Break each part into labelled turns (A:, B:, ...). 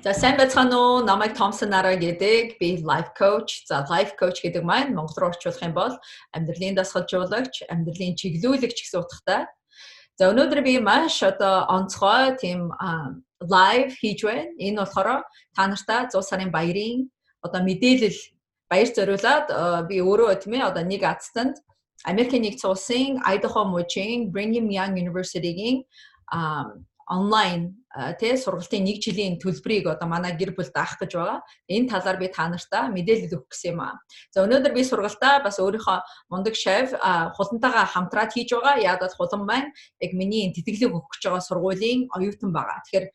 A: За сайн байцгаана уу? Намайг Томсон нараа гэдэг. Би life coach. За life coach гэдэг маань монгол руу орчуулах юм бол амьдралын дасгалжуулагч, амьдралын чиглүүлэгч гэсэн утгатай. За өнөөдөр би маш онцгой тийм live хийж байна. Энэ болохоор та нартай 100 сарын баярын мэдээлэл баяр зориулаад би өөрөө тийм ээ нэг азтанд Америкийн нэгдсэн улсын Idaho мужийн Brigham Young University-гийн онлайн сургалтын 1 жилийн төлбөрийг манай гэр бүл даах гэж байгаа. Энэ талаар би та нартай мэдээлэл өгөх гэсэн юм аа. За өнөөдөр би сургалтаа бас өөрийнхөө мундаг шеф хулантайгаа хамтраад хийж байгаа. Яг бол хулан маань яг миний тэтгэлэг өгөх гэж байгаа сургуулийн оюутан байгаа. Тэгэхээр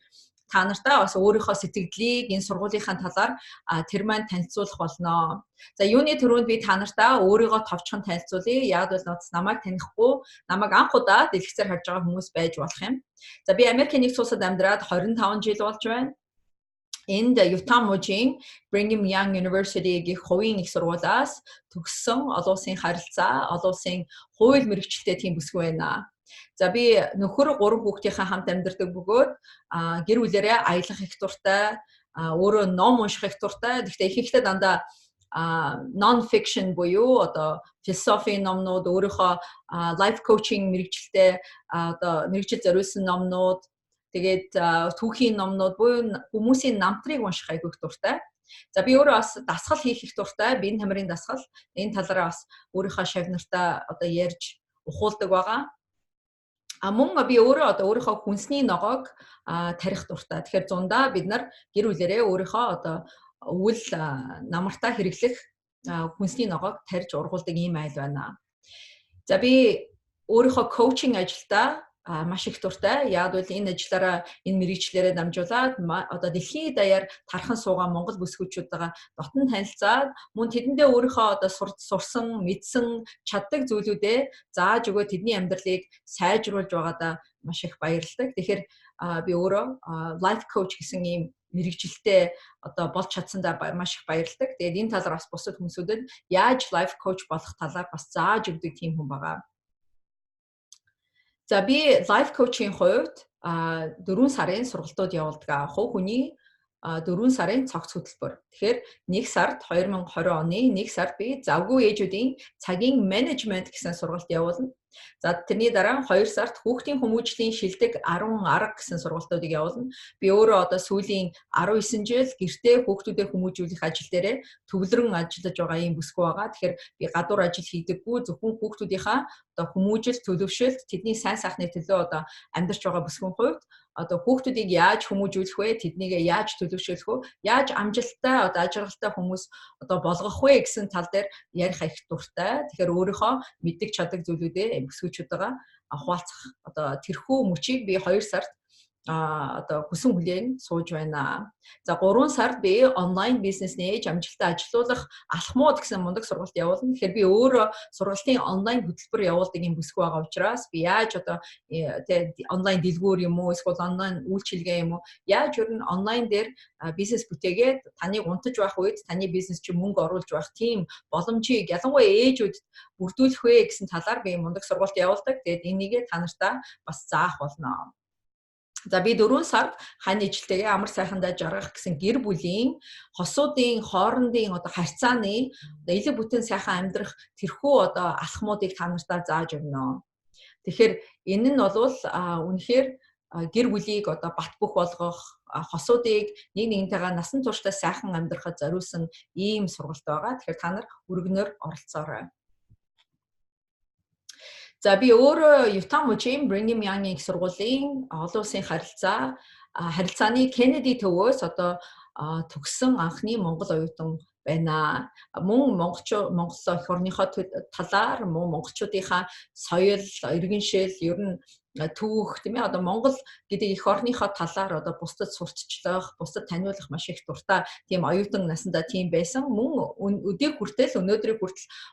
A: та нартай бас өөрийнхөө сэтгэлдлийг энэ сургуулийнхаа талаар тэр маань танилцуулах болно. За юуны төрөнд би та нартай өөрийгөө товчхон танилцуулъя. Яг бол намайг танихгүй, намайг анх удаа дэлгэцээр харж байгаа хүмүүс байж болох юм. За би Америкийн нэгдсэн улсад амьдраад 25 жил болж байна. Энд Utah мужийн Brigham Young University гэх хувийн их сургуулиас төгссөн олон улсын харилцаа, олон улсын хууль мэргэжилтэй тийм бүсгүй байна. За би нөхөр 3 хүүхдийнхээ хамт амьдардаг бөгөөд гэр бүлэрээ аялах их дуртай, өөрөө ном унших их дуртай. Гэхдээ ихэнхдээ дандаа non fiction буюу философи номнууд, өөрийнхөө life coaching мэргэжилтэй мэргэжил зориулсан номнууд, тэгээд түүхийн номнууд буюу хүмүүсийн намтрыг унших айгүй их дуртай. За би өөрөө бас дасгал хийх их дуртай, биеийн тамирын дасгал. Энэ талаараа бас өөрийнхөө шавь нартай ярьж ухуулдаг байгаа. Мөн би өөрөө өөрийнхөө хүнсний ногоог тарих дуртай. Тэгэхээр зундаа бид нар гэр бүлэрээ өөрийнхөө өвөл намартаа хэрэглэх хүнсний ногоог тарьж ургуулдаг ийм айл байна. За би өөрийнхөө коучинг ажилдаа маш их дуртай. Яг бол энэ ажиллаараа энэ мэргэжлээрээ дамжуулаад дэлхийн даяар тархан суугаа монгол бүсгүүчүүдтэйгээ дотн танилцаад мөн тэдэндээ өөрийнхөө сурсан, мэдсэн, чаддаг зүйлүүдээ зааж өгөө тэдний амьдралыг сайжруулж байгаадаа маш их баярлалаа. Тэгэхээр би өөрөө life coach гэсэн ийм мэргэжилтэй болж чадсандаа маш их баярлалаа. Тэгээд энэ талаар бас бусад хүмүүсүүдэд яаж life coach болох талаар бас зааж өгдөг тийм хүн байгаа. За би life coaching хувьд 4 сарын сургалтууд явуулдаг. Хувь хүний 4 сарын цогц хөтөлбөр. Тэгэхээр 1 сард 2020 оны 1 сард би завгүй ээжүүдийн цагийн менежмент гэсэн сургалт явуулна. За тэрний дараа 2 сард хүүхдийн хүмүүжлийн шилдэг 10 арга гэсэн сургалтуудыг явуулна. Би өөрөө сүүлийн 19 жил гэртээ хүүхдүүдэд хүмүүжүүлэх ажил дээрээ төвлөрөн ажиллаж байгаа юм бүсгүй байгаа. Тэгэхээр би гадуур ажил хийдэггүй, зөвхөн хүүхдүүдийнхаа хүмүүжил, төлөвшөлт, тэдний сайн сайхны төлөө амьдарч байгаа бүсгүйн хувьд хүүхдүүдийг яаж хүмүүжүүлэх вэ? Тэднийг яаж төлөвшөөлөх вэ? Яаж амжилттай ажиргалтай хүмүүс болгох вэ гэсэн тал дээр ярих их дуртай. Тэгэхээр өөрийнхөө мэддэг чаддаг зүйлүүдээ бүсгүүчүүдтэйгээ хуваалцах тэрхүү мөчийг би 2 сард хүсэн хүлээн сууж байна. За 3 сард би онлайн бизнес нээж амжилттай ажилуулах алхмууд гэсэн мундаг сургалт явуулна. Тэгэхээр би өөрөө сургалтын онлайн хөтөлбөр явуулдаг юм бүсгүй байгаа учраас би яаж онлайн дэлгүүр юм уу, эсвэл онлайн үйлчилгээ юм уу, яаж ер нь онлайн дээр бизнес бүтээгээд таныг унтаж байх үед таны бизнес чи мөнгө оруулж байх тийм боломжийг ялангуяа ээжүүдэд бүрдүүлэх вэ гэсэн талаар би мундаг сургалт явуулдаг. Тэгээд энийгээ та нартай бас заах болно. За би 4 сард хань ижилтэйгээ амар сайхандаа жаргах гэсэн гэр бүлийн хосуудын хоорондын харьцааны элэг бүтэн сайхан амьдрах тэрхүү алхмуудыг та нартай зааж өгнө. Тэгэхээр энэ нь бол үнэхээр гэр бүлийг бат бөх болгох, хосуудыг нэг нэгнтэйгээ насан туршдаа сайхан амьдрахад зориулсан ийм сургалт байгаа. Тэгэхээр та нар өргөнөөр оролцоорой. За би өөрөө Utah мужийн Brigham Young их сургуулийн олон улсын харилцааны Кеннеди төвөөс төгссөн анхны монгол оюутан байна. Мөн Монгол эх орныхоо талаар, мөн монголчуудынхаа соёл, иргэншил, ер нь түүх тийм ээ Монгол гэдэг эх орныхоо талаар бусдад сурталчлах, бусдад таниулах маш их дуртай тийм оюутан насандаа тийм байсан. Мөн өнөөдрийг хүртэл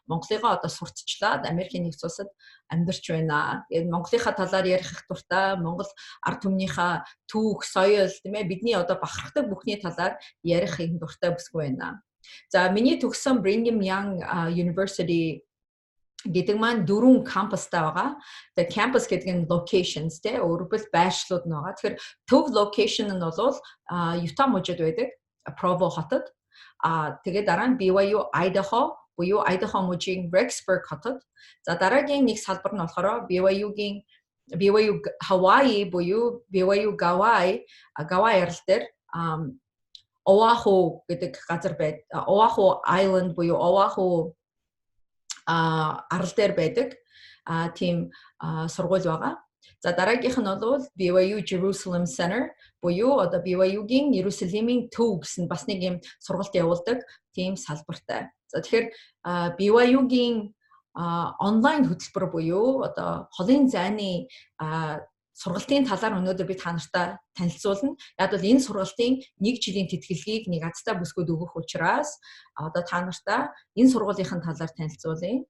A: Монголыгоо сурталчлаад Америкийн нэгдсэн улсад амьдарч байна. Тэгээд Монголынхаа талаар ярих их дуртай, Монгол ард түмнийхээ түүх, соёл тийм ээ бидний бахархдаг бүхний талаар ярих их дуртай бүсгүй байна. За миний төгссөн Brigham Young University гэдэг маань 4 кампустай байгаа. Тэгээ campus гэдэг нь locations те өөрөлдвөл байршлууд нь байгаа. Тэгэхээр төв location нь бол Utah мужид байдаг. Provo хотод. Тэгээ дараа нь BYU Idaho буюу Idaho мужийн Rexburg хотод. За дараагийн нэг салбар нь болохоор BYU Hawaii буюу BYU Gawai арал дээр Oahu гэдэг газар Oahu Island буюу Oahu арал дээр байдаг тийм сургууль байгаа. За дараагийнх нь бол BYU Jerusalem Center буюу одоо BYU-гийн Иерусалимийн төв гэсэн бас нэг юм сургалт явуулдаг тийм салбартай. За тэгэхээр BYU-гийн онлайн хөтөлбөр буюу одоо холын зайны сургалтын талаар өнөөдөр би та нартай танилцуулна. Яг бол энэ сургалтын 1 жилийн тэтгэлгийг нэг азтай бүсгүүд өгөх учраас одоо та нартай энэ сургуулийн талаар танилцуулъя.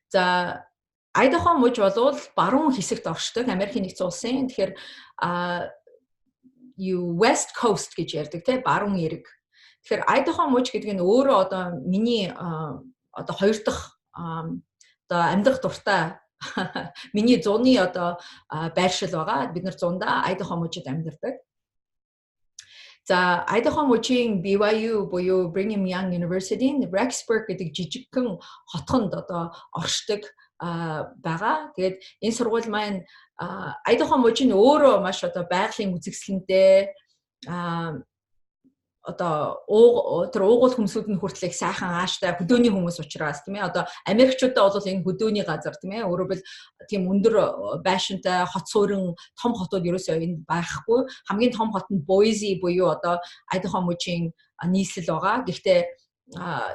A: За Idaho муж бол баруун хэсэгт оршдог Америкийн нэгдсэн улсын. Тэгэхээр West Coast гэж ярьдаг те баруун эрэг. Тэгэхээр Idaho муж гэдэг нь өөрөө одоо миний одоо хоёр дахь одоо амьдрах дуртай миний зуны одоо байршил байгаа. Бид нар зундаа Idaho мужид амьдардаг. За Idaho мужийн BYU буюу Brigham Young University Rexburg гэдэг жижигхэн хотхонд одоо оршдог байгаа. Тэгээд энэ сургууль маань Idaho мужийн өөрөө маш одоо байгалийн үзэсгэлэнтэй одоо уугуул хүмүүсүүд нь хүртэл их сайхан ааштай хөдөөний хүмүүс учраас тийм ээ одоо Америкчуудаа бол энэ хөдөөний газар тийм ээ өөрөөр тийм өндөр байшинтай хот суурин том хотууд ерөөсөө энэ байхгүй. Хамгийн том хот нь Boise буюу одоо Idaho мужийн нийслэл байгаа. Гэхдээ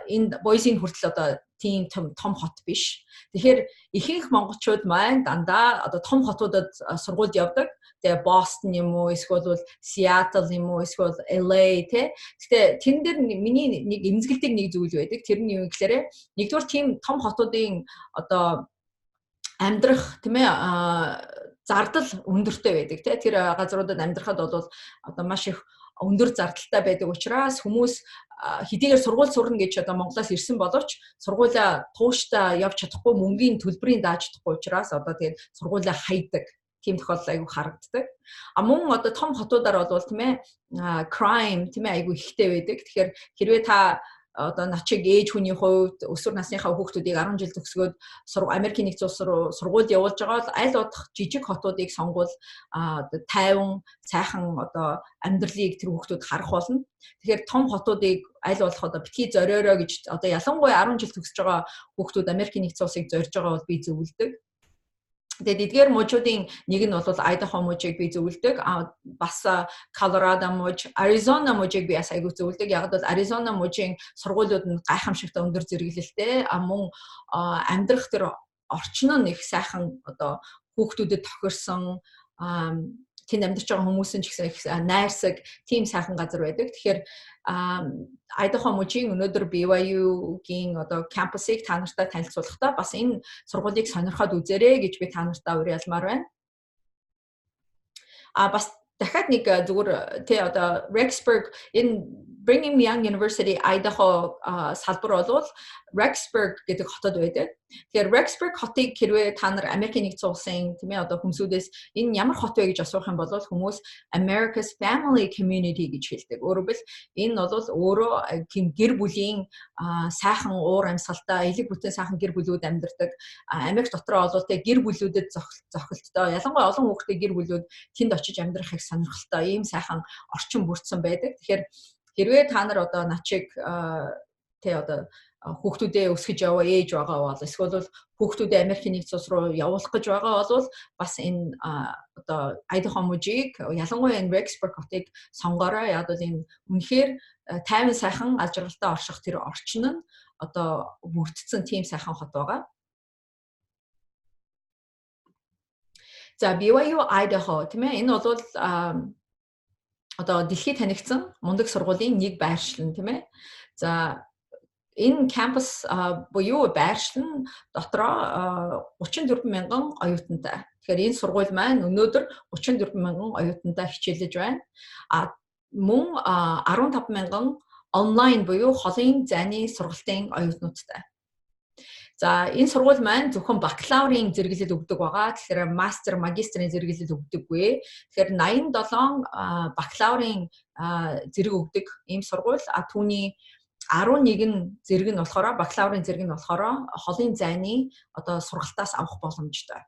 A: энэ Boise-ийн хүртэл одоо тийм том хот биш. Тэгэхээр ихэнх монголчууд маань дандаа одоо том хотуудад сургуульд явдаг. Тэгээ Boston юм уу, эсвэл Seattle юм уу, эсвэл LA тэ. Гэтэ тэн дээр миний нэг эмзэгэлдэг нэг зүйл байдаг. Тэр нь юу гэхээр нэгдүгээр тийм том хотуудын одоо амьдрах тийм ээ зардал өндөртэй байдаг тэ. Тэр газруудад амьдрахад бол одоо маш их өндөр зардалтай байдаг учраас хүмүүс хэдийгээр сургууль сурна гэж одоо Монголоос ирсэн боловч сургуулаа тууштай явж чадахгүй мөнгөний төлбөрийн дааж чадахгүй учраас одоо тэгээд сургуулаа хайдаг тийм тохиолдол айгүй харагддаг. Мөн одоо том хотуудаар бол тийм ээ crime тийм ээ айгүй ихтэй байдаг. Тэгэхээр хэрвээ та одоо начиг ээж хүний хувьд өсвөр насныхаа хүүхдүүдийг 10 жил төгсгөөд Америкийн нэгдсэн улс руу сургууль явуулж байгаа бол аль болох жижиг хотуудыг сонгуул тайван сайхан одоо амьдралыг тэр хүүхдүүд харах болно. Тэгэхээр том хотуудыг аль болох одоо битгий зориороо гэж одоо ялангуяа 10 жил төгсөж байгаа хүүхдүүд Америкийн нэгдсэн улсыг зорж байгаа бол би зөвлөдөг. Тэгээд эдгээр мужуудын нэг нь бол Idaho мужийг би зөвлөдөг. Бас Colorado муж, Arizona мужийг би бас айгүй зөвлөдөг. Яг бол Arizona мужийн сургуулиуд нь гайхамшигтай өндөр зэрэглэлтэй. Мөн амьдрах тэр орчин нь их сайхан одоо хүүхдүүдэд тохирсон тэнд амьдарч байгаа хүмүүс нь ч гэсэн их найрсаг тийм сайхан газар байдаг. Тэгэхээр Idaho мужийн өнөөдөр BYU-гийн одоо кампусыг та нартай танилцуулахдаа бас энэ сургуулийг сонирхоод үзээрэй гэж би та нартай уриалмаар байна. Бас дахиад нэг зүгээр тий одоо Rexburg энэ Brigham Young University Idaho салбар бол Rexburg гэдэг хотод байдаг. Тэгэхээр Rexburg хотыг хэрвээ та нар Америкийн нэгдсэн улсын тийм ээ одоо хүмүүсүүдээс энэ ямар хот вэ гэж асуух юм бол хүмүүс America's Family Community гэж хэлдэг. Өөрөөр хэл энэ бол өөрөө гэр бүлийн сайхан уур амьсгалтай элэг бүтэн сайхан гэр бүлүүд амьдардаг. Америк дотроо бол тэ гэр бүлүүдэд зохилттой ялангуяа олон хүүхдтэй гэр бүлүүд тэнд очиж амьдрах их сонирхолтой ийм сайхан орчин бүрдсэн байдаг. Тэгэхээр хэрвээ та нар одоо начиг тэ одоо хүүхдүүдээ өсгөж яваа ээж байгаа бол эсвэл хүүхдүүдээ Америкийн нэгдсэн улс руу явуулах гэж байгаа бол бас энэ одоо Idaho мужийг ялангуяа энэ Rexburg хотыг сонгоорой. Яг бол энэ үнэхээр тайван сайхан аж аргалтай орших тэр орчин нь одоо бүрдсэн тийм сайхан хот байгаа. За BYU Idaho тийм ээ энэ бол одоо дэлхийд танигдсан мундаг сургуулийн нэг байршил нь тийм ээ. За энэ кампус буюу байршил нь дотроо 34,000 оюутантай. Тэгэхээр энэ сургууль маань өнөөдөр 34,000 оюутантай хичээлж байна. Мөн 15,000 онлайн буюу холын зайны сургалтын оюутнуудтай. За энэ сургууль маань зөвхөн бакалаврын зэрэглэл өгдөг байгаа. Тэгэхээр мастер, магистрийн зэрэглэл өгдөггүй. Тэгэхээр 87 бакалаврын зэрэг өгдөг ийм сургууль. Түүний 11 нь зэрэг нь болохоор бакалаврын зэрэг нь болохоор холын зайны одоо сургалтаас авах боломжтой.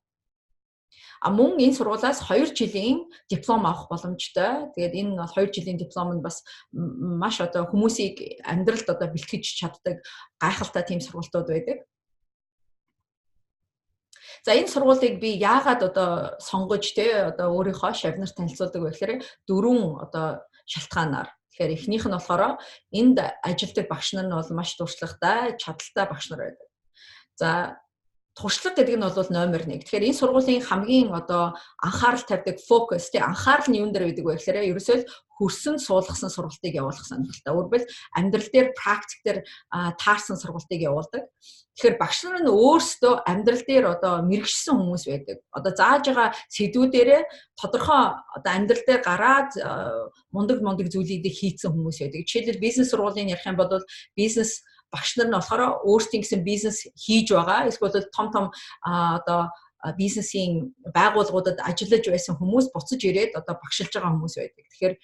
A: Мөн энэ сургуулиас 2 жилийн диплом авах боломжтой. Тэгээд энэ бол 2 жилийн диплом нь бас маш одоо хүмүүсийг амьдралд одоо бэлтгэж чаддаг гайхалтай тийм сургалтууд байдаг. За энэ сургуулийг би яагаад одоо сонгож одоо өөрийнхөө шавнар танилцуулдаг вэ гэхээр 4 одоо шалтгаанаар. Тэгэхээр эхнийх нь болохоор энд ажилладаг багш нар нь бол маш туршлагатай, чадaltaй багш нар байдаг. За туршлага гэдэг нь бол номер 1. Тэгэхээр энэ сургуулийн хамгийн одоо анхаарал тавьдаг фокус анхаарал нь юун дээр байдаг вэ гэхээр ерөөсөө хөрсөн суулгасан сургалтыг явуулах сонирхолтой. Өөрөөр амьдрал дээр практик дээр таарсан сургалтыг явуулдаг. Тэгэхээр багш нар нь өөрсдөө амьдрал дээр одоо мэрэгчсэн хүмүүс байдаг. Одоо зааж байгаа сэдвүүдээрээ тодорхой одоо амьдрал дээр гараад мундаг зүйлийг хийцэн хүмүүс байдаг. Жишээлбэл бизнес сургуулийн ярих юм бол бизнес багш нар нь болохоор өөрсдийн гэсэн бизнес хийж байгаа. Эсвэл том одоо бизнесийн байгууллагуудад ажиллаж байсан хүмүүс буцаж ирээд одоо багшилж байгаа хүмүүс байдаг. Тэгэхээр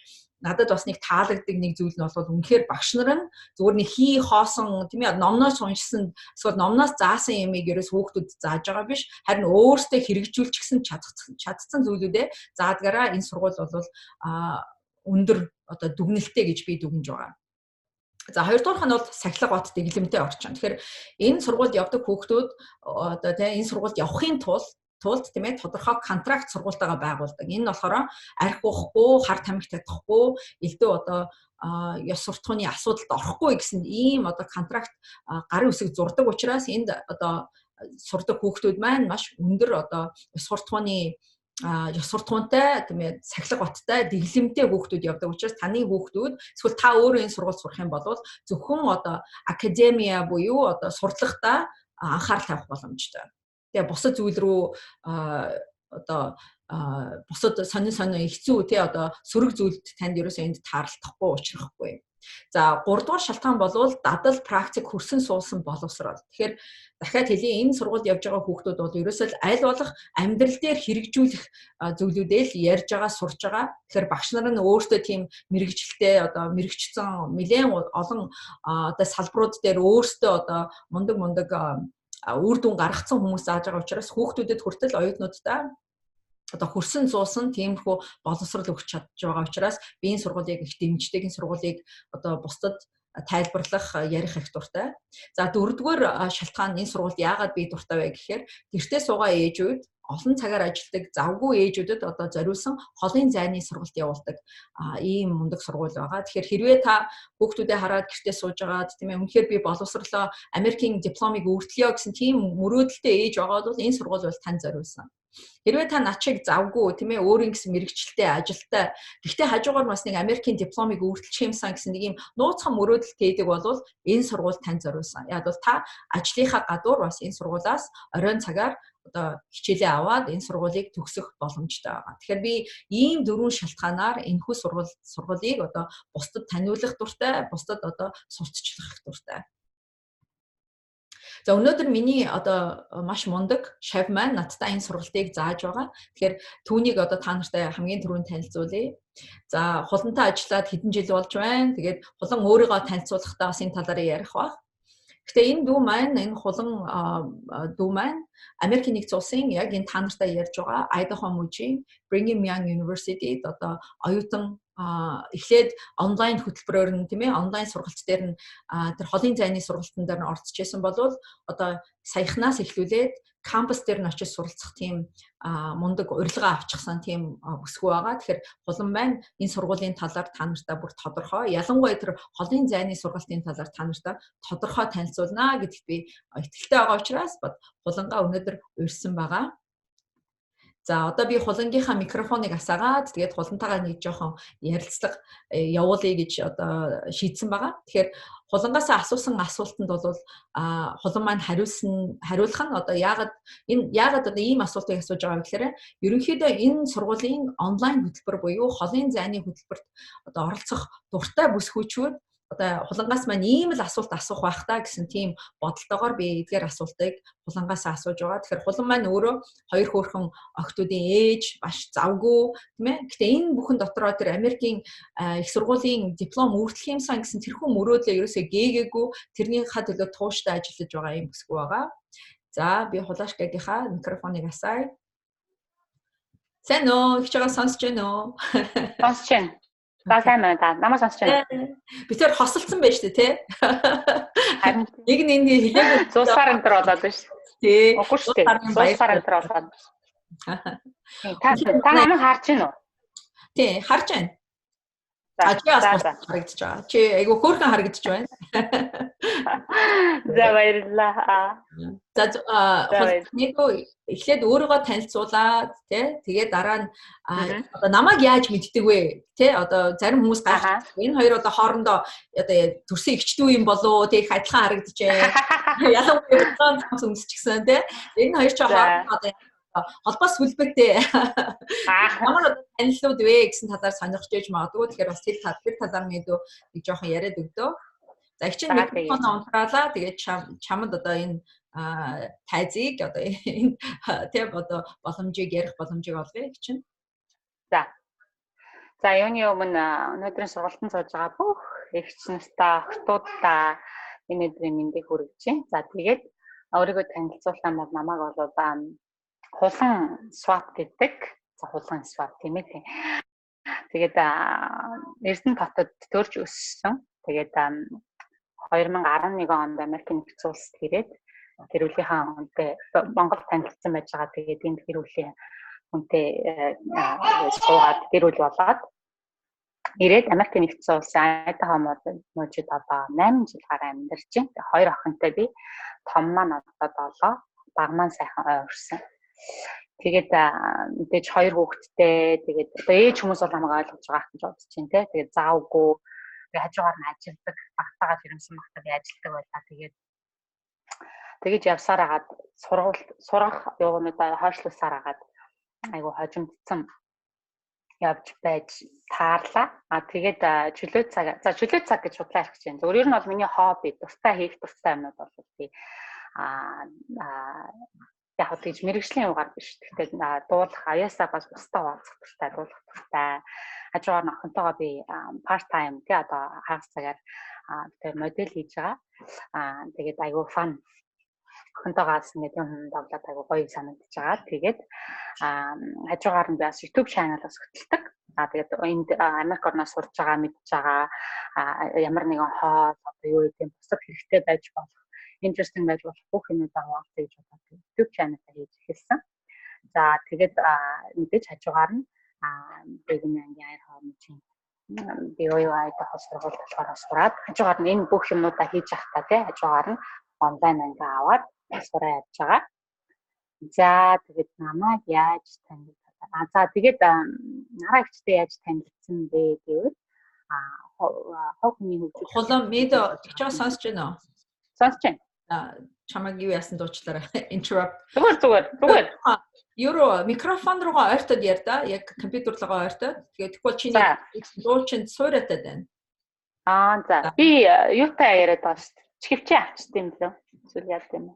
A: надад бас нэг таалагддаг нэг зүйл нь бол үнэхээр багш нар нь зүгээр нэг хоосон тийм ээ номноос уншсан эсвэл номноос заасан ямиг ерөөс хүүхдүүд зааж байгаа биш. Харин өөртөө хэрэгжүүлчихсэн чадсан зүйлүүдээ заадгаараа энэ сургууль бол өндөр одоо дүгнэлттэй гэж би дүгнэж байгаа. За хоёрдугаарх нь бол сахилга бат дэглэмтэй орчин. Тэгэхээр энэ сургуульд явдаг хүүхдүүд одоо энэ сургуульд явахын тулд тийм ээ тодорхой контракт сургуультайгаа байгуулдаг. Энэ нь болохоор архи уухгүй, хар тамхи татахгүй, элдв одоо ёс суртахууны асуудалд орохгүй гэсэн ийм одоо контракт гарын үсэг зурдаг учраас энд одоо сурдаг хүүхдүүд маань маш өндөр одоо ёс суртахуунтай тийм ээ сахилга баттай дэглэмтэй хүүхдүүд явдаг учраас таны хүүхдүүд эсвэл та өөрөө энэ сургуульд сурах юм бол зөвхөн одоо академиа буюу одоо сурталчилгаатаа анхаарал тавих боломжтой. Тэгээ бусад зүйл рүү одоо бусад сонин хэцүү тий одоо сөрөг зүйлд танд ерөөсөө энд таарлахгүй учрахгүй. За 3 дугаар шалтгаан бол дадал практик хөрсөн суусан боловсрол. Тэгэхээр дахиад хэлье энэ сургуульд явж байгаа хүүхдүүд бол ерөөсөө аль болох амьдрал дээр хэрэгжүүлэх зүйлүүдээ л ярьж байгаа, сурж байгаа. Тэгэхээр багш нар нь өөрсдөө тийм мэрэгчлээ одоо мэрэгчсэн нэлээд олон одоо салбарууд дээр өөрсдөө одоо мундаг үр дүн гаргацсан хүмүүс зааж байгаа учраас хүүхдүүдэд хүртэл оюутнуудаа одоо хөрсөн суусан тиймэрхүү боловсрол өгч чадж байгаа учраас би энэ сургуулийг их дэмждэг. Энэ сургуулийг одоо бусдад тайлбарлах, ярих их дуртай. За 4-р шалтгаан энэ сургуульд яагаад би дуртай вэ гэхээр гэртээ суугаа ээжүүд олон цагаар ажилладаг завгүй ээжүүдэд одоо зориулсан холын зайны сургалт явуулдаг ийм мундаг сургууль байгаа. Тэгэхээр хэрвээ та хүүхдүүдээ хараад гэртээ сууж байгаад тийм ээ үнэхээр би боловсрлоо Америкийн дипломыг өртөлё гэсэн тийм мөрөөдөлтэй ээж байгаа бол энэ сургууль бол тань зориулсан. Хэрвээ та над шиг завгүй тийм ээ өөрийн гэсэн мэрэгчлээ ажилтай гэхдээ хажуугаар бас нэг Америкийн дипломыг өртөлчих юмсан гэсэн нэг юм нууцхан мөрөөдөлтэй байдаг бол энэ сургууль тань зориулсан. Яг бол та ажлынхаа гадуур бас энэ сургуулиас оройн цагаар одоо хичээлээ аваад энэ сургуулийг төгсөх боломжтой байгаа. Тэгэхээр би ийм 4 шалтгаанаар энэхүү сургуулийг одоо бусдад таниулах дуртай, бусдад одоо сурталчлах дуртай. За өнөөдөр миний одоо маш мундаг шав маань надтай энэ сургалтыг зааж байгаа. Тэгэхээр түүнийг одоо та нартай хамгийн түрүүнд танилцуулъя. За хулантай ажиллаад хэдэн жил болж байна. Тэгээд хулан өөрийгөө танилцуулахдаа бас энэ талаар ярих баг. Гэхдээ энэ хулан дүү маань Америкийн нэгдсэн улсын яг энэ та нартай ярьж байгаа Idaho мужийн Brigham Young University одоо оюутан эхлээд онлайн хөтөлбөрөөр нь тийм ээ онлайн сургалт дээр нь тэр холын зайны сургалтын дээр нь орцож байсан бол одоо саяхнаас эхлүүлээд кампус дээр нь очиж суралцах тийм мундаг урилга авчихсан тийм бүсгүй байгаа. Тэгэхээр хулан маань энэ сургуулийн талаар та нартай бүр тодорхой ялангуяа тэр холын зайны сургалтын талаар та нартай тодорхой танилцуулна гэдэгт би итгэлтэй байгаа учраас хулангаа өнөөдөр урьсан байгаа. За одоо би хулангийнхаа микрофоныг асаагаад тэгээд хулантайгаа нэг жоохон ярилцлага явуулъя гэж одоо шийдсэн байгаа. Тэгэхээр хулангаас асуусан асуултанд бол хулан маань хариулах нь одоо яагаад одоо ийм асуултыг асууж байгаа вэ гэхээр ерөнхийдөө энэ сургуулийн онлайн хөтөлбөр буюу холын зайны хөтөлбөрт одоо оролцох дуртай бүсгүйчүүд одоо хулангаас маань ийм л асуулт асуух байх та гэсэн тийм бодолтойгоор би эдгээр асуултыг хулангаас асууж байгаа. Тэгэхээр хулан маань өөрөө хоёр хөөрхөн охидуудын ээж маш завгүй тийм ээ. Гэтэ энэ бүхэн дотроо тэр Америкийн их сургуулийн диплом үргэлжлэх юмсан гэсэн тэрхүү мөрөөдлөө ерөөсөө гээгээгүй тэрнийхээ төлөө тууштай ажиллаж байгаа юм гэсгүй байгаа. За би хулаашгийнхаа микрофоныг асаая. Сайн уу? Их чагаа сонсож байна уу?
B: Сонсож байна. За сайн байна та. Намайг сонсож байна.
A: Би тэр хосолцсон байж тээ, тий?
B: Харин
A: нэг нь хэлээгүй
B: зуусаар энэ төр болоод байна шүү.
A: Тий.
B: Үгүй шүү дээ. Зуусаар энэ төр болоод. Та намайг харж байна уу?
A: Тий, харж байна. Харагдаж байгаа. Чи айгу хөөрхөн харагдаж байна.
B: За баярлалаа.
A: За нэг эхлээд өөрийгөө танилцуулаад тий тэгээд дараа нь одоо намайг яаж мэддэг вэ? Тий одоо зарим хүмүүс гайхаж энэ хоёр одоо хоорондоо одоо төрсөн эгчдүү юм болоо тий их адилхан харагдаж байна. Ялангуяа цаан цөмсч гэсэн тий энэ хоёр ч хоорондоо одоо холбоос сүлбэтэй ямар танилцууд вэ гэсэн талаар сонирхож ээж магадгүй. Тэгэхээр бас тэр талаар мэдөө нэг жоохон яриад өгдөө. За их чинь микрофон онцраалаа. Тэгээд чамд одоо энэ тайзыг одоо энэ тэг одоо боломжийг ярих боломжийг олгоё их чинь.
B: За юуны өмнө өнөөдрийн сургалтанд сууж байгаа бүх эгч нартай охтуудаа энэ өдрийн мэндийг хүргэж байна. За тэгээд өөрийгөө танилцуулсан бол намайг бол хулан swap гэдэг. За хулан swap тийм ээ. Тэгээд Эрдэнэ хотод төрж өссөн. Тэгээд 2011 онд Америкийн нэгдсэн улсад ирээд гэр бүлийнхээ хүнтэй Монгол танилцсан байж байгаа. Тэгээд энд гэр бүлийн хүнтэй суугаад гэр бүл болоод ирээд Америкийн нэгдсэн улсын Айдахо мужид одоо 8 жил гараа амьдарч байна. Хоёр охинтой би. Том маань одоо 7, баг маань сайхан ойрсон. Тэгээд мэдээж хоёр хүүхэдтэй тэгээд одоо ээж хүмүүс бол намайг ойлгож байгаа гэж бодож байна те. Тэгээд заавгүй би хажуугаар нь ажилдаг, багтаагаад ирэмсэн багтаа би ажилдаг байлаа. Тэгээд явсаар агаад сурах явгуудаа хойшлуулсаар агаад айгу хожимдсан явж байж таарлаа. Тэгээд чөлөө цаг гэж бодлоо ярих гэж байна. Зөвөр нь бол миний хобби, тустай хийх тустай юмнууд бол би яг л гэж мэрэгжлийн югаар биш. Тэгтээ дуулах аяасаа бас бусдаа уулзах туфтай, дуулах туфтай. Хажуугаар нь охинтойгоо би part time тий одоо хагас цагаар тэр модель хийж байгаа. Тэгээд айгу фан. Охинтойгоос ингээд юм давлаад айгу гоё санагдаж байгаа. Тэгээд хажуугаар нь би бас YouTube channel бас хөтэлдэг. Тэгээд энд Америк орноос сурж байгаа, мэдж байгаа ямар нэгэн хоо одоо юу гэдэг бусад хэрэгтэй байж болох interesting байж болох бүх юмудаа хуваалцъя гэж бодоод YouTube channel хийж эхэлсэн. За тэгээд мэдээж хажуугаар нь бэлгэнд ангийн хоомчийн BOI дахь сургууль болохоор сураад хажуугаар нь энэ бүх юмудаа хийж явахдаа тий хажуугаар нь онлайн анги аваад сураа явж байгаа. За тэгээд намайг яаж танилцуулаа? За тэгээд нараа ихтэй яаж танилцсан бэ гэвэл хог хүний хөгжил
A: хулан мэдээ чиг сонсож байна уу?
B: Сонсож байна.
A: Чамаг юу яасан дуучлаарай. Interrupt.
B: Зүгээр.
A: Юуро микрофон руугаа ойртоод яар да. Яг компьютер руугаа ойртоод. Тэгээд тэгвэл чиний дуу чинь суурьатаад байна.
B: За. Би юутай яриад байгаа шүү дээ. Чихвчээ авчт юм лөө. Эсвэл яа гэм бэ?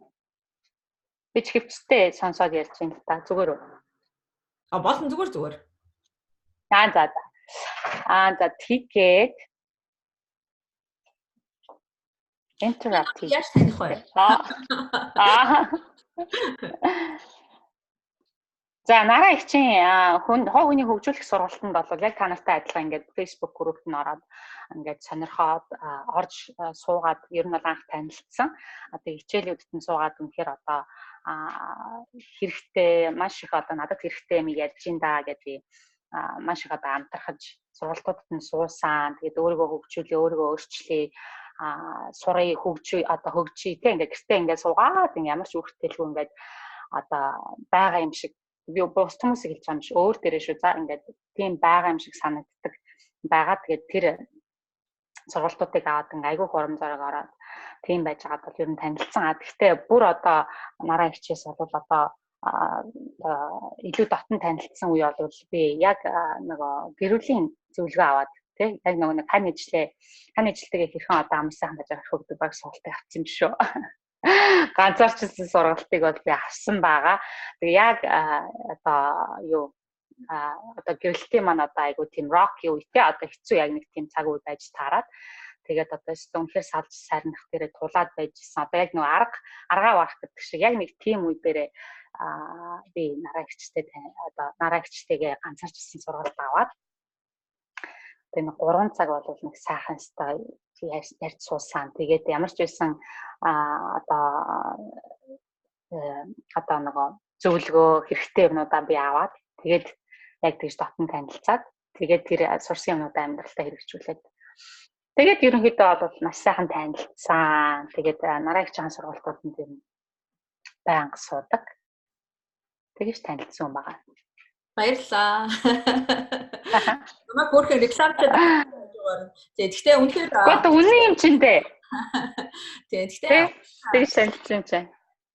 B: Би чихвчтэй сонсоод ярьж байна л та. Зүгээр үү?
A: Болон зүгээр.
B: За тэгээд interrupt.
A: Яаж таних вэ?
B: За нараа их чинь хоо хүний хөгжүүлэх сургалтанд бол яг та нартай адилхан ингээд Facebook группт нь ороод ингээд сонирхоод орж суугаад ер нь бол анх танилцсан. Одоо хичээлүүдэд нь суугаад үнэхээр одоо хэрэгтэй маш их одоо надад хэрэгтэй юм ярьж ин да гэдэг маш их одоо амтрахж сургалтуудад нь суусан. Тэгээд өөрийгөө хөгжүүлээ, өөрийгөө өөрчлөе, сурыг хөгжиж тийм ингээд гэртээ ингээд суугаад ямар ч үргэлжлэлгүй ингээд одоо байгаа юм шиг би бос хүмүүсийг хэлж байгаа юм шиг өөр дээрээ шүү. За ингээд тийм байгаа юм шиг санагддаг байгаа. Тэгээд тэр сургалтуудыг аваад ингээд айгүй хурам зориг ороод тийм байж байгаад бол ер нь танилцсан. Гэхдээ бүр одоо нараа хичээс бол одоо илүү дотн танилцсан үе бол би яг нөгөө гэр бүлийн зөвлөгөө аваад тий. Яг нэг хань ижлтэйгээ хэрхэн одоо амар сайхан байж байгаа хөгдөг баг сургалтыг авсан юм шүү. Ганцаарчсан сургалтыг бол би авсан байгаа. Тэгээ яг одоо одоо гэрэлтийн маань одоо айгу тийм rocky үедээ одоо хэцүү яг нэг тийм цаг үе байж таарад. Тэгээд одоо үнэхээр салж сайрнах дээрээ тулаад байжсэн. Одоо яг нэг аргаа барах гэдэг шиг яг нэг тийм үе дээрээ би нараагчтэйгээ ганцаарчсан сургалт аваад тэгээд нэг 3 цаг бол нэг сайхан стай ярьж суусан. Тэгээд ямар ч байсан одоо нэг зөвлөгөө хэрэгтэй юмудаа би аваад тэгээд яг тэгж дотн танилцаад тэгээд тэр сурсан юмудаа амьдралтаа хэрэгжүүлээд тэгээд ерөнхийдөө бол маш сайхан танилцсан. Тэгээд нараагч хаан сургалтууд нь байнга суудаг. Тэгэж танилцсан юм байгаа.
A: Баярлалаа. Намайг хөөрхөн рекламчаад байгаа. Тэгэхдээ үнэхээр
B: үнэн юм чинь дээ.
A: Тэгэхдээ
B: тэгэж танилцсан юм чинь.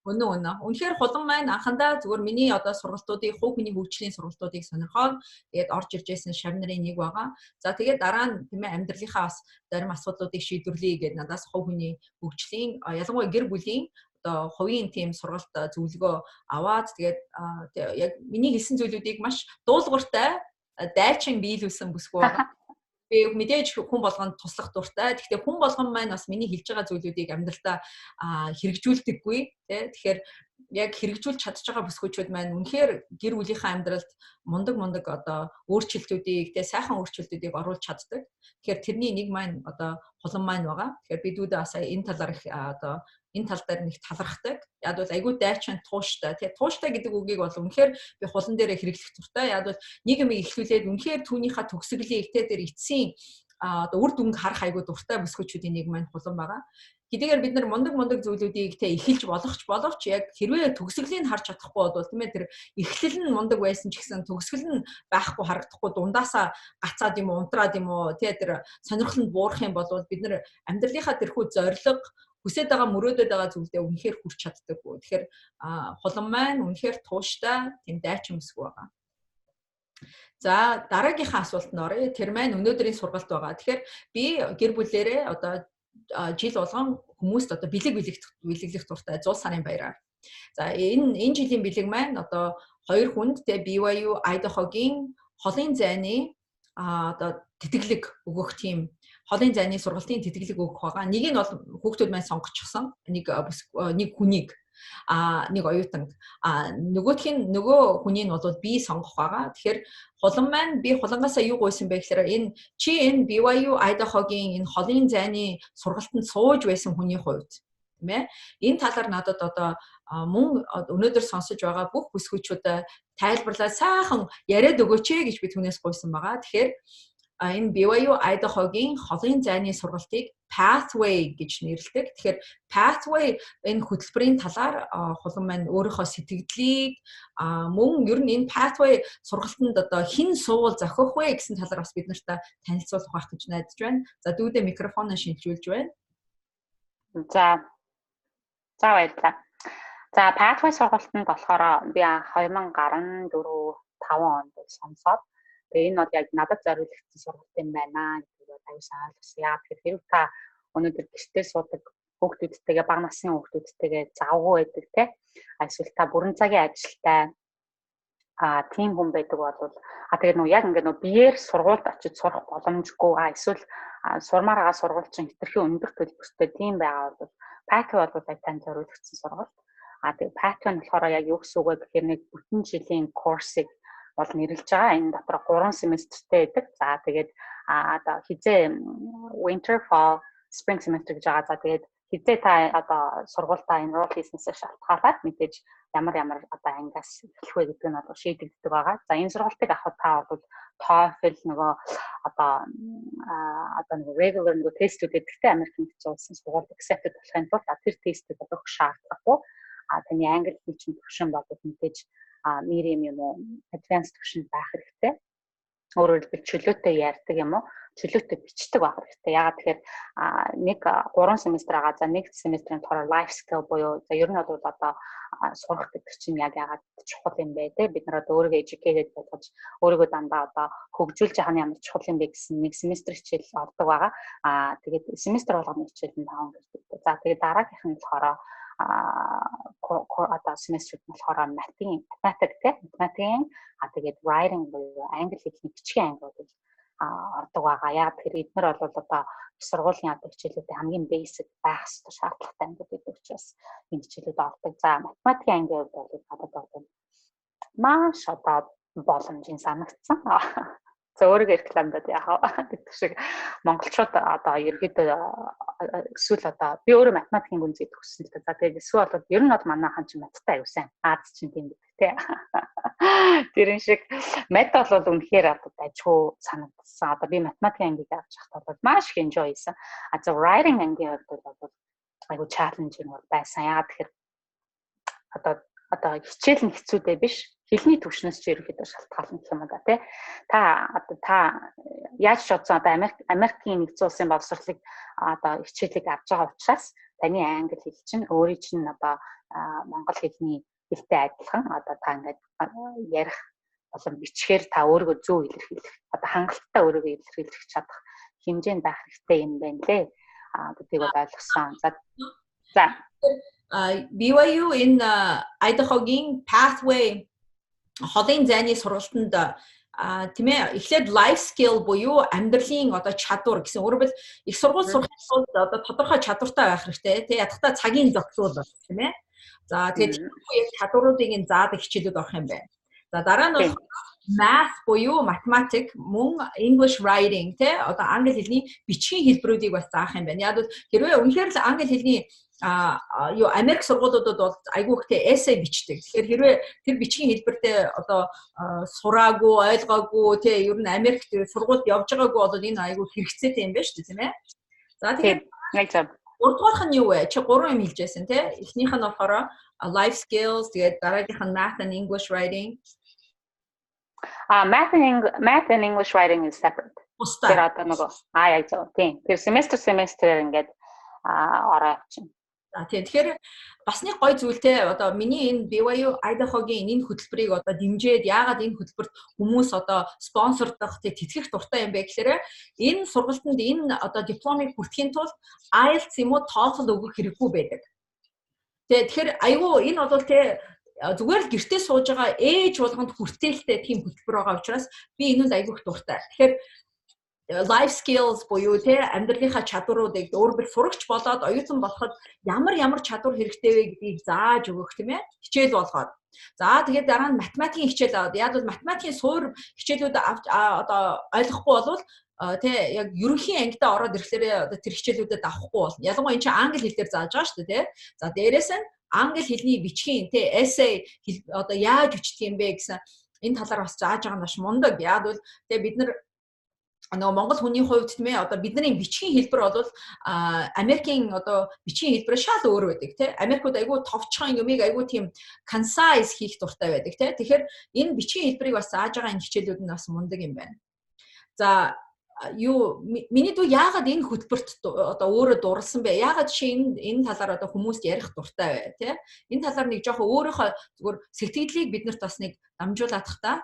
A: Үнэн. Үнэхээр хулан маань анхандаа зүгээр миний одоо сургалтуудыг хувь хүний хөгжлийн сургалтуудыг сонирхоод тэгээд орж ирж байсан шав нарын нэг байгаа. За тэгээд дараа нь тийм ээ амьдралынхаа бас зарим асуудлуудыг шийдвэрлэе гэдэг надаас хувь хүний хөгжлийн ялангуяа гэр бүлийн одоо хувийн тийм сургалт зөвлөгөө аваад тэгээд яг миний хэлсэн зүйлүүдийг маш дуулууртай дайчин биелүүлсэн бүсгүй байгаа. Би мэдээж хүн болгонд туслах дуртай. Гэхдээ хүн болгон маань бас миний хэлж байгаа зүйлүүдийг амьдралдаа хэрэгжүүлдэггүй. Тэгэхээр яг хэрэгжүүлж чадж байгаа бүсгүйчүүд маань үнэхээр гэр бүлийнхаа амьдралд мундаг одоо өөрчлөлтүүдийг сайхан өөрчлөлтүүдийг оруулж чаддаг. Тэгэхээр тэрний нэг маань одоо хулан маань байгаа. Тэгэхээр бидүүдээ бас энэ талаар их одоо энэ тал дээр нэг талархдаг. Яг бол айгүй дайчин тууштай. Тууштай гэдэг үгийг бол үнэхээр би хулан дээрээ хэрэглэх дуртай. Яг бол нэг юм ихлүүлээд үнэхээр түүнийхээ төгсгөлийн дээр эцсийн одоо үр дүнг харах айгүй дуртай бүсгүйчүүдийн нэг маань хулан байгаа. Хэдийгээр бид нар мундаг зүйлүүдийг эхэлж боловч яг хэрвээ төгсгөлийн нь харж чадахгүй бол тийм ээ тэр эхлэл нь мундаг байсан ч гэсэн төгсгөл нь байхгүй харагдахгүй дундаасаа гацаад юм уу унтраад юм уу тэр сонирхол нь буурах юм бол бид нар амьдралынхаа тэрхүү зориг хүсэж байгаа мөрөөдөд байгаа зүйлдээ үнэхээр хүрч чаддаг. Тэгэхээр хулан маань үнэхээр тууштай тийм дайчин бүсгүй байгаа. За дараагийнхаа асуултанд оръё. Тэр маань өнөөдрийн сургалт байгаа. Тэгэхээр би гэр бүлээрээ одоо жил болгон хүмүүст одоо бэлэглэх дуртай 100 сарын баяраар. За энэ жилийн бэлэг маань одоо 2 хүнд BYU Idaho-гийн холын зайны одоо тэтгэлэг өгөх тийм холын зайны сургалтын тэтгэлэг өгөх байгаа. Нэг нь бол хүүхдүүд маань сонгочихсон. Нэг хүнийг нэг оюутан нөгөө хүний нь бол би сонгох байгаа. Тэгэхээр хулан маань би хулангаасаа юу гойсон бэ гэхээр энэ BYU Idaho-гийн энэ холын зайны сургалтанд сууж байсан хүний хувьд тийм ээ. Энэ талаар надад одоо мөн өнөөдөр сонсож байгаа бүх бүсгүйчүүдэд тайлбарлаад сайхан яриад өгөөч гэж би түүнээс гойсон байгаа. Тэгэхээр энэ BYU Idaho-гийн холын зайны сургалтыг Pathway гэж нэрлэдэг. Тэгэхээр Pathway энэ хөтөлбөрийн талаар хулан маань өөрийнхөө сэтгэлдлийг мөн ер нь энэ Pathway сургалтанд одоо хэн суувал зохих вэ гэсэн талаар бас бид нартай танилцуулах байх гэж найдаж байна. За дүүдээ микрофоноо шинжлүүлж байна.
B: За баярлалаа. За Pathway сургалтанд болохоор би 2014-5 онд сонсоод тэгээ энэ бол яг надад зориулагдсан сургалт юм байна гэдэг нь аюулгүй ойлгосон. Яа тэгэхээр та өнөөдөр гэртээ суудаг хүүхдүүдтэйгээ бага насны хүүхдүүдтэйгээ завгүй байдаг те. Эсвэл та бүрэн цагийн ажилтай тийм хүн байдаг бол тэгээд яг ингээд биеэр сургуульд очиж сурах боломжгүй эсвэл сурмаар байгаа сургууль чинь хэтэрхий өндөр төлбөртэй тийм байгаа бол Pathway бол яг тань зориулагдсан сургалт. Тэгээд Pathway нь болохоор яг юу гэсэн үг вэ гэхээр нэг бүтэн жилийн курсыг бол нэрлэж байгаа. Энэ дотор 3 семестртэй байдаг. За тэгээд одоо хизээ winter, fall, spring semester гэж байгаа. За тэгээд хизээ та одоо сургуультаа enroll хийснээс шалтгаалаад мэдээж ямар одоо ангиас эхлэх вэ гэдэг нь бол шийдэгддэг байгаа. За энэ сургалтыг авах та бол TOEFL нөгөө одоо нэг regular нөгөө тестүүд гэдэгтэй Америк нэгдсэн улсын сургуульд accepted болохын тулд тэр тестийг өгөх шаардлагагүй. Таны англи хэлний төвшин бол мэдээж medium юм уу advanced төвшөнд байх хэрэгтэй. Өөрөөр хэлбэл чөлөөтэй ярьдаг юм уу? чөлөөтэй бичдэг байх хэрэгтэй. Яагаад тэгэхээр нэг 3 семестр байгаа. За нэг семестрийн болохоор life skill буюу за ер нь бол одоо сурах гэдэг чинь яг яагаад чухал юм бэ те бид нар одоо өөрийгөө educated болгож өөрийгөө дандаа одоо хөгжүүлж яхах нь ямар чухал юм бэ гэсэн нэг семестр хичээл ордог байгаа. Тэгээд семестр болгоны хичээл нь 5 гэдэг. За тэгээд дараагийнх нь болохоор одоо семестрүүд нь болохоор математикийн тэгээд writing буюу англи хэлний бичгийн анги бол ордог байгаа. Яг тэр эдгээр бол одоо сургуулийн одоо хичээлүүдийн хамгийн basic байх ёстой шаардлагатай ангиуд гэдэг учраас энэ хичээлүүд ордог. За математикийн ангиуд бол одоо маш одоо боломжийн санагдсан. За өөрөөр рекламдад яах гэдэг шиг монголчууд одоо ерөөдөө эсвэл одоо би өөрөө математикийн гүнзгий төгссөн л та. За тэгээд эсвэл бол ер нь бол манайхан ч маттай аюу сайн. Аз чинь тийм гэдэг те. Тэрэн шиг мат бол үнэхээр одоо дайггүй санагдсан. Одоо би математикийн ангид авч явахдаа бол маш их enjoy хийсэн. За writing ангийн хувьд бол айгу challenging бол байсан. Яагаад тэгэхээр одоо хичээл нь хэцүүдээ биш. Хэлний төвшнөөс ч ерөөхдөө шалтгаална гэх юм да тий. Та яаж ч бодсон одоо Америкийн нэгдсэн улсын боловсролыг одоо хичээлийг авч байгаа учраас таны англи хэл чинь өөрийн чинь одоо монгол хэлний хэлтэй адилхан одоо та ингээд ярих болон бичгээр та өөрийгөө зөв илэрхийлэх одоо хангалттай өөрийгөө илэрхийлэх чадах хэмжээнд байх хэрэгтэй юм байна лээ. Гэдгийг ойлгосон. За
A: BYU in Idahoгийн pathway холын зайны сургалтанд тийм ээ эхлээд life skill буюу амьдралын одоо чадвар гэсэн өөрөөр их сургууль сурахын тулд одоо тодорхой чадвартай байх хэрэгтэй тий ядахта цагийн зохицуул тийм ээ за тэгээд яг чадваруудыг заадаг хичээлүүд орох юм байна. За дараа нь math буюу математик мөн English writing тий одоо англи хэлний бичгийн хэлбэрүүдийг бас заах юм байна. Яг л хэрвээ үнэхээр л англи хэлний юу Америк сургуулиудад бол айгүй ихтэй эссе бичдэг. Тэгэхээр хэрвээ тэр бичгийн хэлбэртэй одоо сураагүй, ойлгоогүй тий ер нь Америкт сургуульд явж байгаагүй бол энэ айгүй хэрэгцээтэй юм байна шүү дээ, тийм ээ. За тэгээд гуравдугаарх нь юу вэ? Чи 3 юм хэлж байсан тий. Эхнийх нь болохоор life skills, тэгээд дараагийнх нь math and English writing.
B: Math and English writing is separate. Тэр одоо нөгөө яг зөв тийм. Тэр семестрээр ингээд ороо авчин.
A: Тэгэхээр бас нэг гоё зүйлтэй одоо миний энэ BYU Idahoгийн энэ хөтөлбөрийг одоо дэмжиж яагаад энэ хөтөлбөрт хүмүүс одоо спонсордох тэтгэх дуртай юм бэ гэхээр энэ сургалтанд энэ одоо дипломыг хүртэхийн тулд IELTS юм уу TOEFL өгөх хэрэггүй байдаг. Тэгэхээр айгүй энэ бол зүгээр л гэртээ сууж байгаа ээж болгонд хүртээлтэй тийм хөтөлбөр байгаа учраас би энэнд айгүйх дуртай. Тэгэхээр life skills буюу амьдралынхаа чадваруудыг өөрөөр сурагч болоод оюутан болоход ямар чадвар хэрэгтэй вэ гэдгийг зааж өгөх тийм ээ хичээл болгоод. За тэгээд дараа нь математикийн хичээл аваад яг бол математикийн суур хичээлүүд одоо ойлгохгүй болвол яг ерөнхий ангидаа ороод ирэхлээр тэр хичээлүүдэд авахгүй болно. Ялангуяа энэ чинь англи хэл дээр зааж байгаа шүү дээ тий. За дээрээс нь англи хэлний бичгийн essay одоо яаж бичдэг юм бэ гэсэн энэ талаар бас зааж байгаа нь маш мундаг. Яг бол бид нар нөгөө монгол хүний хувьд тийм ээ одоо бидний бичгийн хэлбэр бол Америкийн одоо бичгийн хэлбэр шал өөр байдаг тийм Америкууд айгүй товчхон юмыг айгүй тийм concise хийх дуртай байдаг тийм тэгэхээр энэ бичгийн хэлбэрийг бас зааж байгаа энэ хичээлүүд нь бас мундаг юм байна. За миний дүү яагаад энэ хөтөлбөрт одоо өөрөө дурлсан бэ? Яагаад чи энэ талаар одоо хүмүүст ярих дуртай вэ тийм энэ талаар нэг жоохон өөрийнхөө зүгээр сэтгэлдлийг биднэрт бас нэг дамжуулаадах та.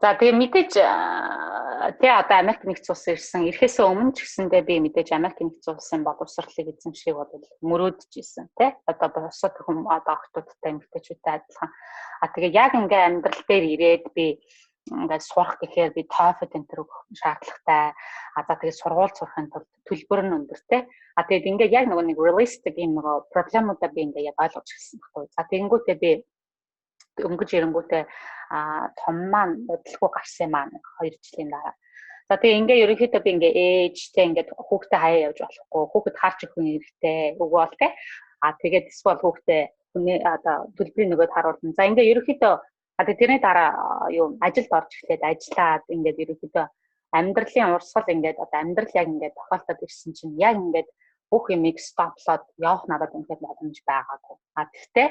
B: За тэгээ мэдээж одоо Америк нэгдсэн улсын ирсэн ирэхээс өмнө ч гэсэндээ би мэдээж Америк нэгдсэн улсын боловсролыг эзэмших бол мөрөөдөж ирсэн тий одоо босоод хүм одоо охтуудтай эмэгтэйчүүдтэй адилхан тэгээ яг ингээ амьдрал дээр ирээд би ингээд сурах гэхээр би TOEFL энтер өгөх шаардлагатай за тэгээ сургууль сурахын тулд төлбөр нь өндөр тий тэгээд ингээ яг нэг realistic юм нөгөө проблемуудаа би ингээ яг ойлгож ирсэн байхгүй за тэгэнгүүтээ би өнгөж ирэнгүүтээ том маань удалгүй гарсан маань 2 жилийн дараа. За тэгээ ингээ ерөнхийдөө би ингээ ээжтэй ингээ хүүхдээ хаяа явж болохгүй. Хүүхэд харж өгөх хэрэгтэй. Үгүй бол тэ. Тэгээд эсвэл хүүхдээ хүний одоо төлбөрийн нөгөөд харуулна. За ингээ ерөнхийдөө тэгээ тэрний дараа ажилд орж эхлээд ажиллаад ингээ ерөнхийдөө амьдралын урсгал ингээ одоо амьдрал яг ингээ тохиолдоод ирсэн чинь яг ингээ бүх юмыг стоплоод явах надад үнэхээр боломж байгаагүй. Гэхдээ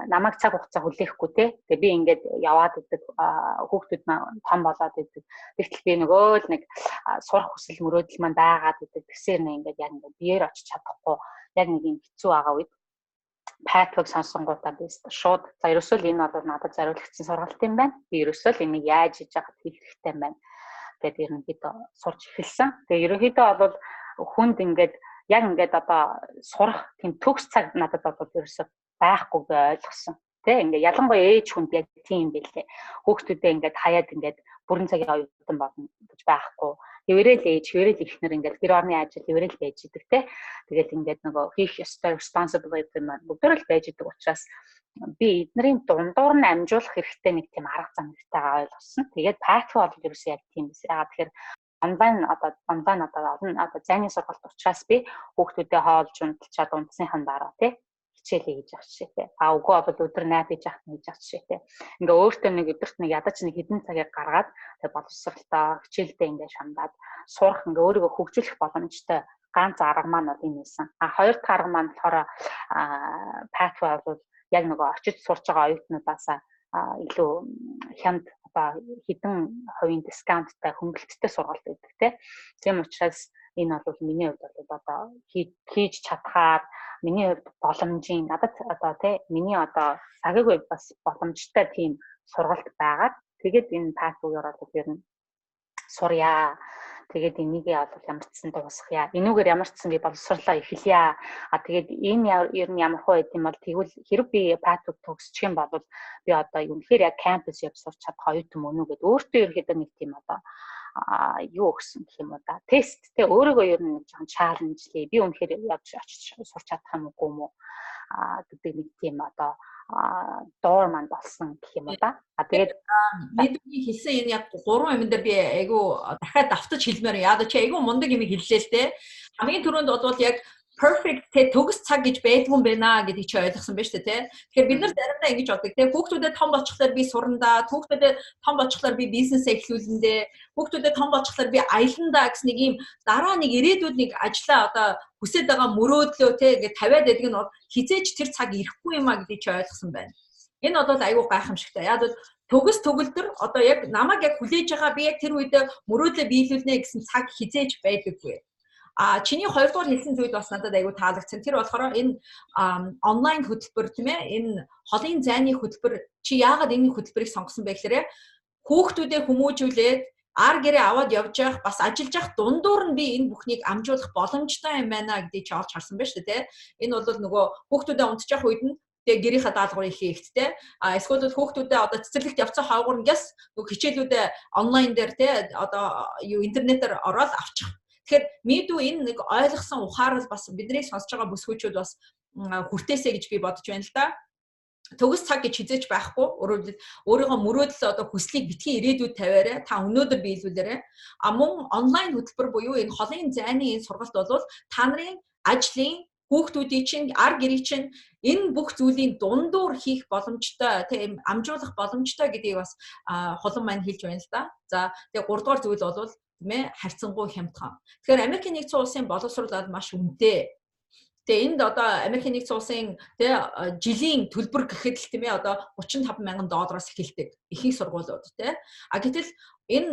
B: намайг цаг хугацаа хүлээхгүй те. Тэгээ би ингээд яваад идэг хүүхдүүд маань том болоод идэг. Тэгтэл би нөгөө л нэг сурах хүсэл мөрөөдөл маань байгаад идэг. Тэгсээр нэг ингээд яг ингээд биеэр очиж чадахгүй яг нэг юм хэцүү байгаа үед pathway сонсонгуудаа би шууд за ерөөсөө л энэ бол надад зориулагдсан сургалт юм байна. Би ерөөсөө л энийг яаж хийж яагаад хийх хэрэгтэй юм байна. Тэгээд ерөнхийдөө сурч эхэлсэн. Тэгээ ерөнхийдөө бол хүнд ингээд яг ингээд одоо сурах тийм төгс цаг надад бол ерөөсөө байхгүй гэж ойлгосон. Тэ ингээд ялангуяа ээж хүнд яг тийм байлээ. Хүүхдүүдээ ингээд хаяад ингээд бүрэн цагийн оюутан болно гэж байхгүй. Хэвээрэл ээж, хэвээрэл ихнэр ингээд гэр орны ажил хэвээрэл байж идэг те. Тэгэл ингээд нөгөө хийх ёстой responsibility маань бүгдөө л байж идэг учраас би эднэрийн дундуур нь амжуулах хэрэгтэй нэг тийм арга зам хэрэгтэйгээ ойлгосон. Тэгээд pathway бол ерөөсөө яг тийм биш. Яагаад тэгэхээр онлайн одоо зайны сургалт учраас би хүүхдүүдэд хоолж унталчаад унтсныхан дараа тий хичээлээ хийж авах жишээтэй. Үгүй бол өдөр найд хийж авах хийж авах жишээтэй. Ингээ өөртөө нэг өдөрт нэг ядаж нэг хэдэн цагийг гаргаад тэг боловсролтой хичээлдээ ингээ шандаад сурах ингээ өөрийгөө хөгжүүлэх боломжтой ганц арга маань бол энэ байсан. Хоёр дахь арга маань болохоор pathway бол яг нөгөө очиж сурж байгаа оюутнуудаас илүү хямд одоо хэдэн хувийн дискаунттай хөнгөлөлттэй сургалт өгдөг тийм учраас энэ бол миний хувьд бол одоо хийж чадхаар миний хувьд боломжийн надад одоо тий миний одоо цагийг бас боломжтой тийм сургалт байгаад тэгээд энэ pathway-оор бол ер нь сурья. Тэгээд энийгээ бол ямар ч сан дуусгая. Энүүгээр ямар ч сан би боловсрлоо эхэлье. Тэгээд энэ ер нь ямар хөө байд юм бол тэгвэл хэрэг би pathway төгсчих юм бол би одоо үнэхээр яг campus явж сурч чадах оюутан мөн үү гэдэг өөртөө ерөөдөө нэг тийм одоо юу өгсөн гэх юм уу да. Тест те өөрийгөө ер нь нэг жоохон чаленжлээ. Би үнэхээр явж очиж сурч чадах юм уу гүм үү гэдэг нэг тийм одоо доор маань болсон гэх юм уу да. Тэгээд
A: бидний хэлсэн энэ яг гурван юм дээр би айгу дахиад давтаж хэлмээр яа чи айгу мундаг юм хэллээ л те. Хамгийн түрүүнд бол яг perfect те төгс цаг гэж байдгүй юм байна гэдгийг чи ойлгосон байна шүү дээ те. Тэгэхээр бид нар заримдаа ингэж боддог те хүүхдүүдэд том болчихлоор би сурандаа, хүүхдүүдэд том болчихлоор би бизнесээ эхлүүлэндээ, хүүхдүүдэд том болчихлоор би аяландаа гэсэн нэг юм дараа нэг ирээдүйд нэг ажлаа одоо хүсэж байгаа мөрөөдлөө те гэж тавиад байдаг нь бол хизээч тэр цаг ирэхгүй юм а гэдгийг чи ойлгосон байна. Энэ бол айгүй гайхамшигтай. Яг бол төгс төгөлдөр одоо яг намайг яг хүлээж байгаа би яг тэр үед мөрөөдлөө биелүүлнэ гэсэн цаг хизээж байдаггүй. Чиний хоёрдугаар хэлсэн зүйл бас надад айгүй таалагдсан. Тэр болохоор энэ онлайн хөтөлбөр тийм ээ энэ холын зайны хөтөлбөр чи яагаад энэ хөтөлбөрийг сонгосон бэ гэхээр хүүхдүүдэд хүмүүжүүлээд ар гэрээ аваад явж явах бас ажиллаж явах дундуур нь би энэ бүхнийг амжуулах боломжтой юм байна гэдгийг чи олж харсан байна шүү дээ. Энэ бол нөгөө хүүхдүүдэд унтж явах үед нь тэгээ гэрийнхаа даалгаврыг хийх те. Эсвэл хүүхдүүдэд одоо цэцэрлэгт явцсан хаагуур ингээс нөгөө хичээлүүдээ онлайн дээр те одоо юу интернетээр ороод авчих. Тэгэхээр мэдүү энэ нэг ойлгосон ухаарал бас бидний сонсож байгаа бүсгүйчүүд бас хүртээсэй гэж би бодож байна л да. Төгс цаг гэж хизээч байхгүй. Өөрийнхөө мөрөөдөл одоо хүслийг битгий ирээдүйд тавиарай. Та өнөөдөр биелүүлээрэй. Мөн онлайн хөтөлбөр буюу энэ холын зайны энэ сургалт бол та нарын ажлын хүүхдүүдийн чинь ар гэрийн чинь энэ бүх зүйлийн дундуур хийх боломжтой тийм амжуулах боломжтой гэдгийг бас хулан маань хэлж байна л да. За тэгээ 3 дугаар зүйл бол тийм ээ харьцангуй хямдхан. Тэгэхээр Америкийн нэгдсэн улсын боловсрол маш үнэтэй. Тэгээ энд одоо Америкийн нэгдсэн улсын тий жилийн төлбөр гэхэд л тийм ээ одоо $35,000 эхэлдэг ихэнх сургуулиуд тий. Гэтэл энэ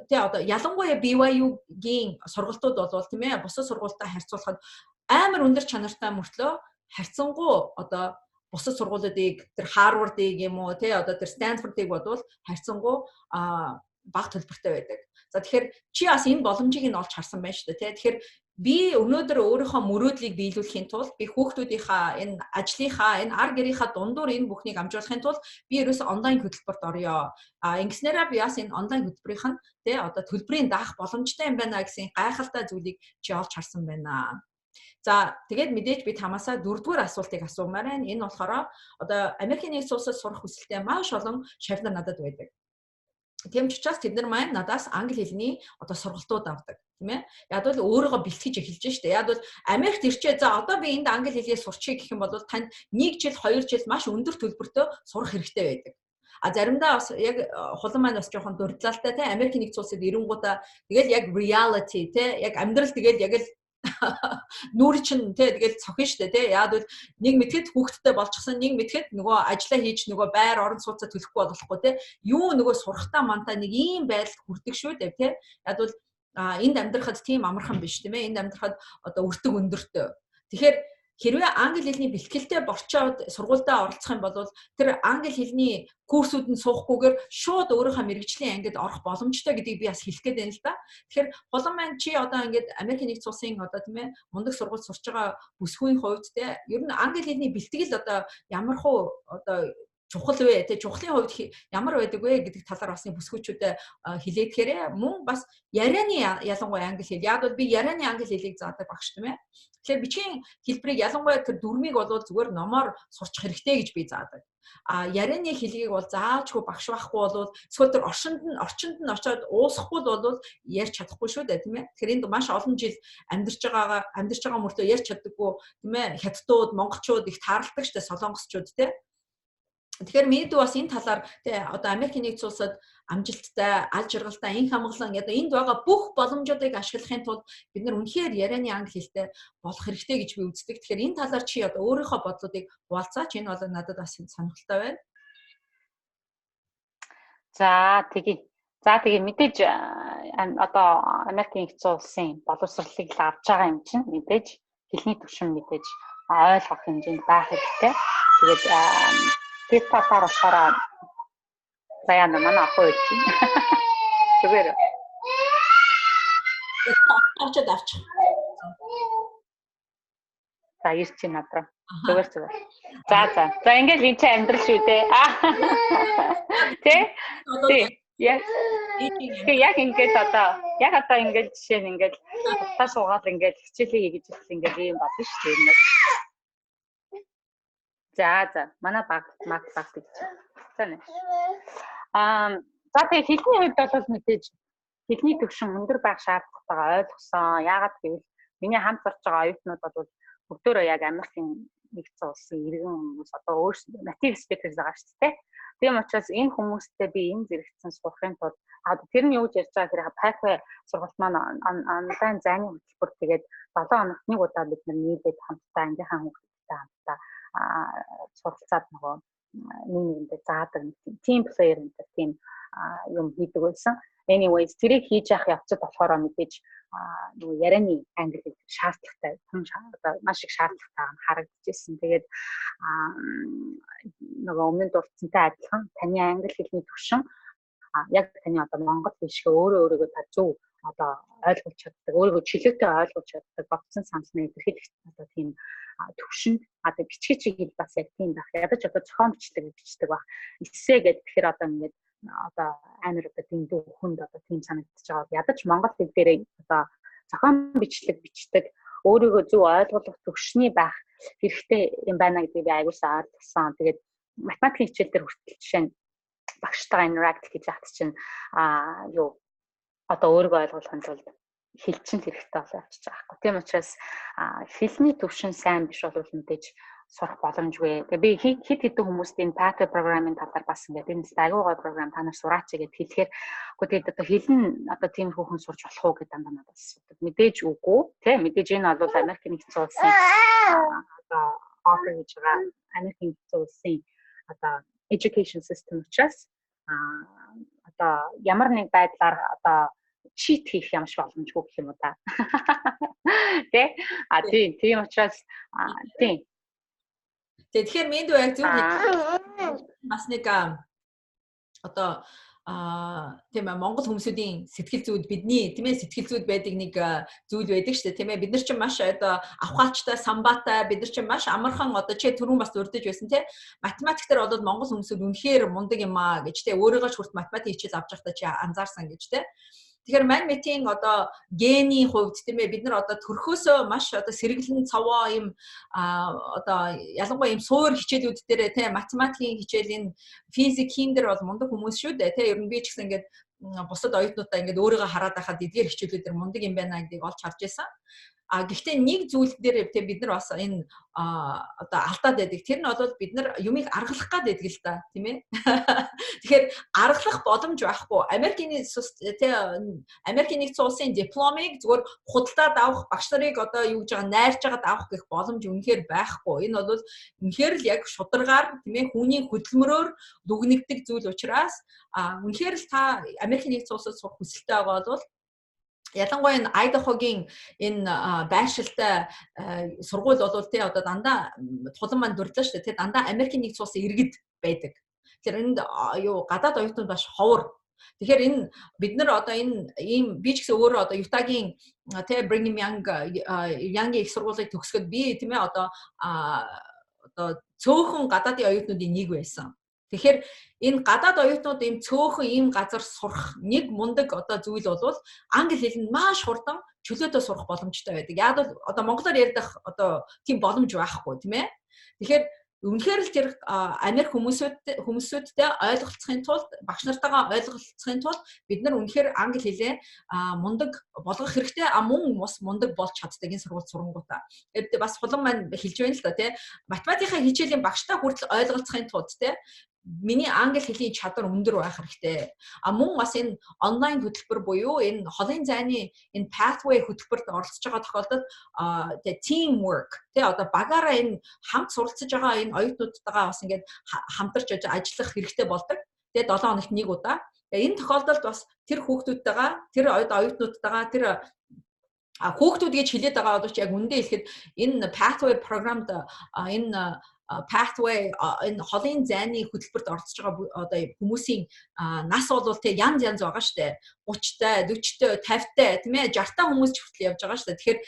A: тий одоо ялангуяа BYU-гийн сургалтууд бол тийм ээ бусад сургуультай харьцуулахад амар өндөр чанартай мөртлөө харьцангуй одоо бусад сургуулиудыг тэр Harvard-ыг юм уу тий одоо тэр Stanford-ыг бодвол харьцангуй бага төлбөртэй байдаг. За тэгэхээр чи бас энэ боломжийг нь олж харсан байна шүү дээ тий. Тэгэхээр би өнөөдөр өөрийнхөө мөрөөдлийг биелүүлэхийн тулд би хүүхдүүдийнхаа энэ ажлынхаа энэ ар гэрийнхаа дундуур энэ бүхнийг амжуулахын тулд би ерөөсөө онлайн хөтөлбөрт орё. Ингэснээрээ би бас энэ онлайн хөтөлбөрийн тий одоо төлбөрийн даах боломжтой юм байна гэсэн гайхалтай зүйлийг чи олж харсан байна. За тэгээд мэдээж би тамаасаа 4-р асуултыг асуумаар байна. Энэ болохоор одоо Америкийн нэгдсэн улсад сурах хүсэлтэй маш олон шавнар надад байдаг. Тийм ч учраас тэд нар маань надаас англи хэлний одоо сургалтууд авдаг тийм ээ. Яг бол өөрийгөө бэлтгэж эхэлж штэ. Яг бол Америкт ирчээ за одоо би энд англи хэлийг сурчих гэх юм бол танд 1 жил 2 жил маш өндөр төлбөртэй сурах хэрэгтэй байдаг. Заримдаа бас яг хулан маань бас жоохон дурдлалтай тийм Америкийн нэгдсэн улсад ирэнгуудаа тэгэл яг reality тийм яг амьдрал тэгэл яг л нүүр чинь тэгэл цохин штэ яад бол нэг мэдхэд хүүхдтэй болчихсон нэг мэдхэд нөгөө ажиллаа хийж нөгөө байр орон сууцаа төлөхгүй болохгүй юу нөгөө сурахтаа мантаа нэг ийм байдалд хүрдэг шүү дээ яад бол энд амьдрахад тийм амархан биш тийм ээ энд амьдрахад одоо өртөг өндөртөө тэгэхээр хэрвээ англи хэлний бэлтгэлтэй борчоод сургуультай оролцох юм бол тэр англи хэлний курсүүд нь суухгүйгээр шууд өөрийнхөө мэргэжлийн ангид орох боломжтой гэдгийг би бас хэлэх гээд байна л да. Тэгэхээр холон маань чи одоо ингээд Америк нэгдсэн улсын одоо тийм ээ мундаг сургууль сурч байгаа бүсгүйн хувьд те ер нь англи хэлний бэлтгэл одоо ямар хуу одоо чухал вэ те чухлын хувьд ямар байдаг вэ гэдэг талаар бас бүсгүйчүүдэд хэлээдгээр мөн бас ярианы ялангуяа англи хэл яг бол би ярианы англи хэлийг заадаг багш тийм ээ. Тэгэхээр бичгийн хэлбэрийг ялангуяа тэр дүрмийг бол зүгээр номоор сурчих хэрэгтэй гэж би заадаг. Ярианы хэлийг бол заавчгүй багш байхгүй бол эсвэл тэр орчинд нь очиод уусахгүй бол ярьж чадахгүй шүү дээ тийм ээ. Тэгэхээр энд маш олон жил амьдарч байгаа мөртөө ярьж чаддаггүй тийм ээ. Хятадууд, монголчууд их тааралдаг штэ солонгосчууд тийм ээ. Тэгэхээр мэдээ бас энэ талаар тий одоо Америк нэгдсэн улсад амжилттай, аль жаргалтай, энх хамглан одоо энд байгаа бүх боломжуудыг ашиглахын тулд бид нар үнэхээр ярианы англи хэлтэй болох хэрэгтэй гэж би үздэг. Тэгэхээр энэ талаар чи одоо өөрийнхөө бодлуудыг хуваалцаач. Энэ бол надад бас сонирхолтой байна.
B: За тэгээ мэдээж одоо Америк нэгдсэн улсын боловсролыг л авч байгаа юм чинь мэдээж хэлний түвшин мэдээж ойлгох хэмжээнд байх хэрэгтэй. Тэгээд тэр талаар болохоор заяа манай ахгүй юм. Зүгээр.
A: Очоод авчих.
B: За ирч чи надраа. Зүгээр. За ингээл энэ чи амьдрал шүү дээ. Тэ? Яг ингээд одоо ингээд жишээ нь ингээд тутаа суугаад ингээд хичээлээ хийж ирэх ингээд юм болно шүү дээ. За манай баг гэж. За тэгээ хэлний хувьд бол мэдээж хэлний түвшин өндөр байх шаардлагатайгаа ойлгосон. Яагаад гэвэл миний хамт сурч байгаа оюутнууд бол бүгдөө яг Америкийн нэгдсэн улсын иргэн хүмүүс одоо өөрсдөө native speakers байгаа шүү дээ. Тийм учраас энэ хүмүүстэй би энэ зэрэгцэн сурахын тулд тэр нь юу гэж ярьж байгаа хэрэг pathway сургалт маань онлайн зайны хөтөлбөр тэгээд 7 хоногт нэг удаа бид нийлээд хамтдаа ангийнхаа хүмүүстэй хамтдаа суралцаад нөгөө нэгэндээ заадаг team player гэдэг тийм юм хийдэг байсан. Anyways тэрийг хийж явах явцад болохоор мэдээж нөгөө ярианы англи хэл шаардлагатай маш их шаардлагатай харагдчихсэн. Тэгээд нөгөө өмнө дурдсантай адилхан таны англи хэлний түвшин яг таны одоо монгол хэл шиг өөрөөгөө та зөв одоо ойлгуулж чаддаг, өөрийгөө чөлөөтэй ойлгуулж чаддаг, бодсон сансныг илэрхийлэх одоо тийм төвшин одоо бичгийн хэл бас яг тийм байх. Ядаж одоо зохион бичдэг баг. Эссе гэдэг тэгэхээр одоо ингээд одоо амар одоо тийм дүүхэнд одоо тийм санагдаж байгаа. Ядаж монгол хэл дээрээ одоо зохион бичдэг, өөрийгөө зөв ойлгох төвшний байх хэрэгтэй юм байна гэдгийг би аягуулсан ойлгосон. Тэгээд математикийн хичээл дээр хүртэл жишээ нь багштайгаа interact хийж яхад чинь юу одоо өөрийгөө ойлгохын тулд хэлчин хэрэгтэй болоо авчиж байгаа байхгүй. Тийм учраас хэлний төвшин сайн биш бол мэдээж сурах боломжгүй. Тэгээ би хэд хэдэн хүмүүст энэ pathway програмын талаар бас ингээд энэ аягүй програм та нар сураач гэгээд хэлэхээр үгүй тэгээд одоо хэлэн одоо тийм хүүхэн сурч болох уу гэдэг дандаа надад асуудаг. Мэдээж үгүй тийм мэдээж энэ бол Америк нэгдсэн улсын одоо offer хийж байгаа Америк нэгдсэн улсын одоо education system учраас одоо ямар нэг байдлаар одоо cheat хийх юм шиг боломжгүй гэх юм уу та. Тэ? Тийм учраас тийм.
A: Тэгэхээр минь дүү яг зөв бас нэг одоо тийм ээ Монгол хүмүүсийн сэтгэл зүйд бидний тийм ээ сэтгэл зүйд байдаг нэг зүйл байдаг шүү дээ тийм ээ бид нар чинь маш одоо авхаачтай самбаатай бид нар чинь маш амархан одоо чи түрүүн бас урдж байсан тийм математик дээр бол Монгол хүмүүсүүд үнэхээр мундаг юм аа гэж тийм өөрийгөө ч хүрт математик хичээл авч байхдаа чи анзаарсан гэж тийм тэгэхээр манмитийн одоо гений хувьд тийм ээ бид нар одоо төрхөөсөө маш одоо сэргэлэн цовоо юм одоо ялангуяа юм суур хичээлүүд дээр тийм математикийн хичээлийн физик хим дээр бол мундаг хүмүүс шүү дээ тийм ер нь би ч гэсэн ингээд бусад оюутнуудаа ингээд өөрийгөө хараад байхад эдгээр хичээлүүд дээр мундаг юм байна гэдгийг олж харж байсан. Гэхдээ нэг зүйл дээр бид нар бас энэ одоо алдаад байдаг. Тэр нь бол бид нар юмыг аргалах гад байдаг л да, тийм ээ. Тэгэхээр аргалах боломж байхгүй. Америкийн нэгдсэн улсын дипломыг зүгээр худалдаад авах, багш нарыг одоо юу гэж байгаа найрж байгаад авах гэх боломж үнэхээр байхгүй. Энэ бол үнэхээр л яг шударгаар, тийм ээ, хүний хөдөлмөрөөр дүгнэгдэг зүйл учраас үнэхээр л та Америкийн нэгдсэн улсад сурах хүсэлтэй байгаа бол ялангуяа энэ Айдахогийн энэ байршилтай сургууль бол тий одоо дандаа тулан маань дурдлаа шүү дээ. Тий дандаа Америкийн нэгдсэн улсын иргэд байдаг. Тэгэхээр энд юу гадаад оюутнууд маш ховор. Тэгэхээр энэ бид нар одоо энэ ийм би ч гэсэн өөрөө одоо Ютагийн тий Brigham Young-ийн их сургуулийг төгсгöd би тийм ээ одоо цөөхөн гадаадын оюутнуудын нэг байсан. Тэгэхээр энэ гадаад оюутнууд ийм цөөхөн ийм газар сурах нэг мундаг одоо зүйл бол англи хэлэнд маш хурдан чөлөөтэй сурах боломжтой байдаг. Яг бол одоо монголоор ярьдаг одоо тийм боломж байхгүй тийм ээ. Тэгэхээр үнэхээр л тэр Америк хүмүүсүүдтэй ойлголцохын тулд багш нартайгаа ойлголцохын тулд бид нар үнэхээр англи хэлээ мундаг болгох хэрэгтэй. Мөн бас мундаг болж чаддаг энэ сургууль сурангуудаа. Тэгээд бас хулан маань хэлж байна л да тий. Математикийн хичээлийн багштай хүртэл ойлголцохын тулд тий миний англи хэлний чадвар өндөр байх хэрэгтэй. Мөн бас энэ онлайн хөтөлбөр буюу энэ холын зайны энэ pathway хөтөлбөрт оролцож байгаа тохиолдолд team work тий одоо багаараа энэ хамт суралцж байгаа энэ оюутнуудтайгаа бас ингээд хамтарч ажиллах хэрэгтэй болдог. Тэгээ 7 хоногт нэг удаа. Энэ тохиолдолд бас тэр хүүхдүүдтэйгээ тэр оюутнуудтайгаа тэр хүүхдүүд гэж хэлээд байгаа бол ч яг үндэ хэлэхэд энэ pathway програмд энэ pathway энэ холын зайны хөтөлбөрт оролцож байгаа одоо хүмүүсийн нас бол тэг янз байгаа штэ 30-тай 40-тай 50-тай тийм ээ 60-тай хүмүүс ч хүртэл явж байгаа штэ. Тэгэхээр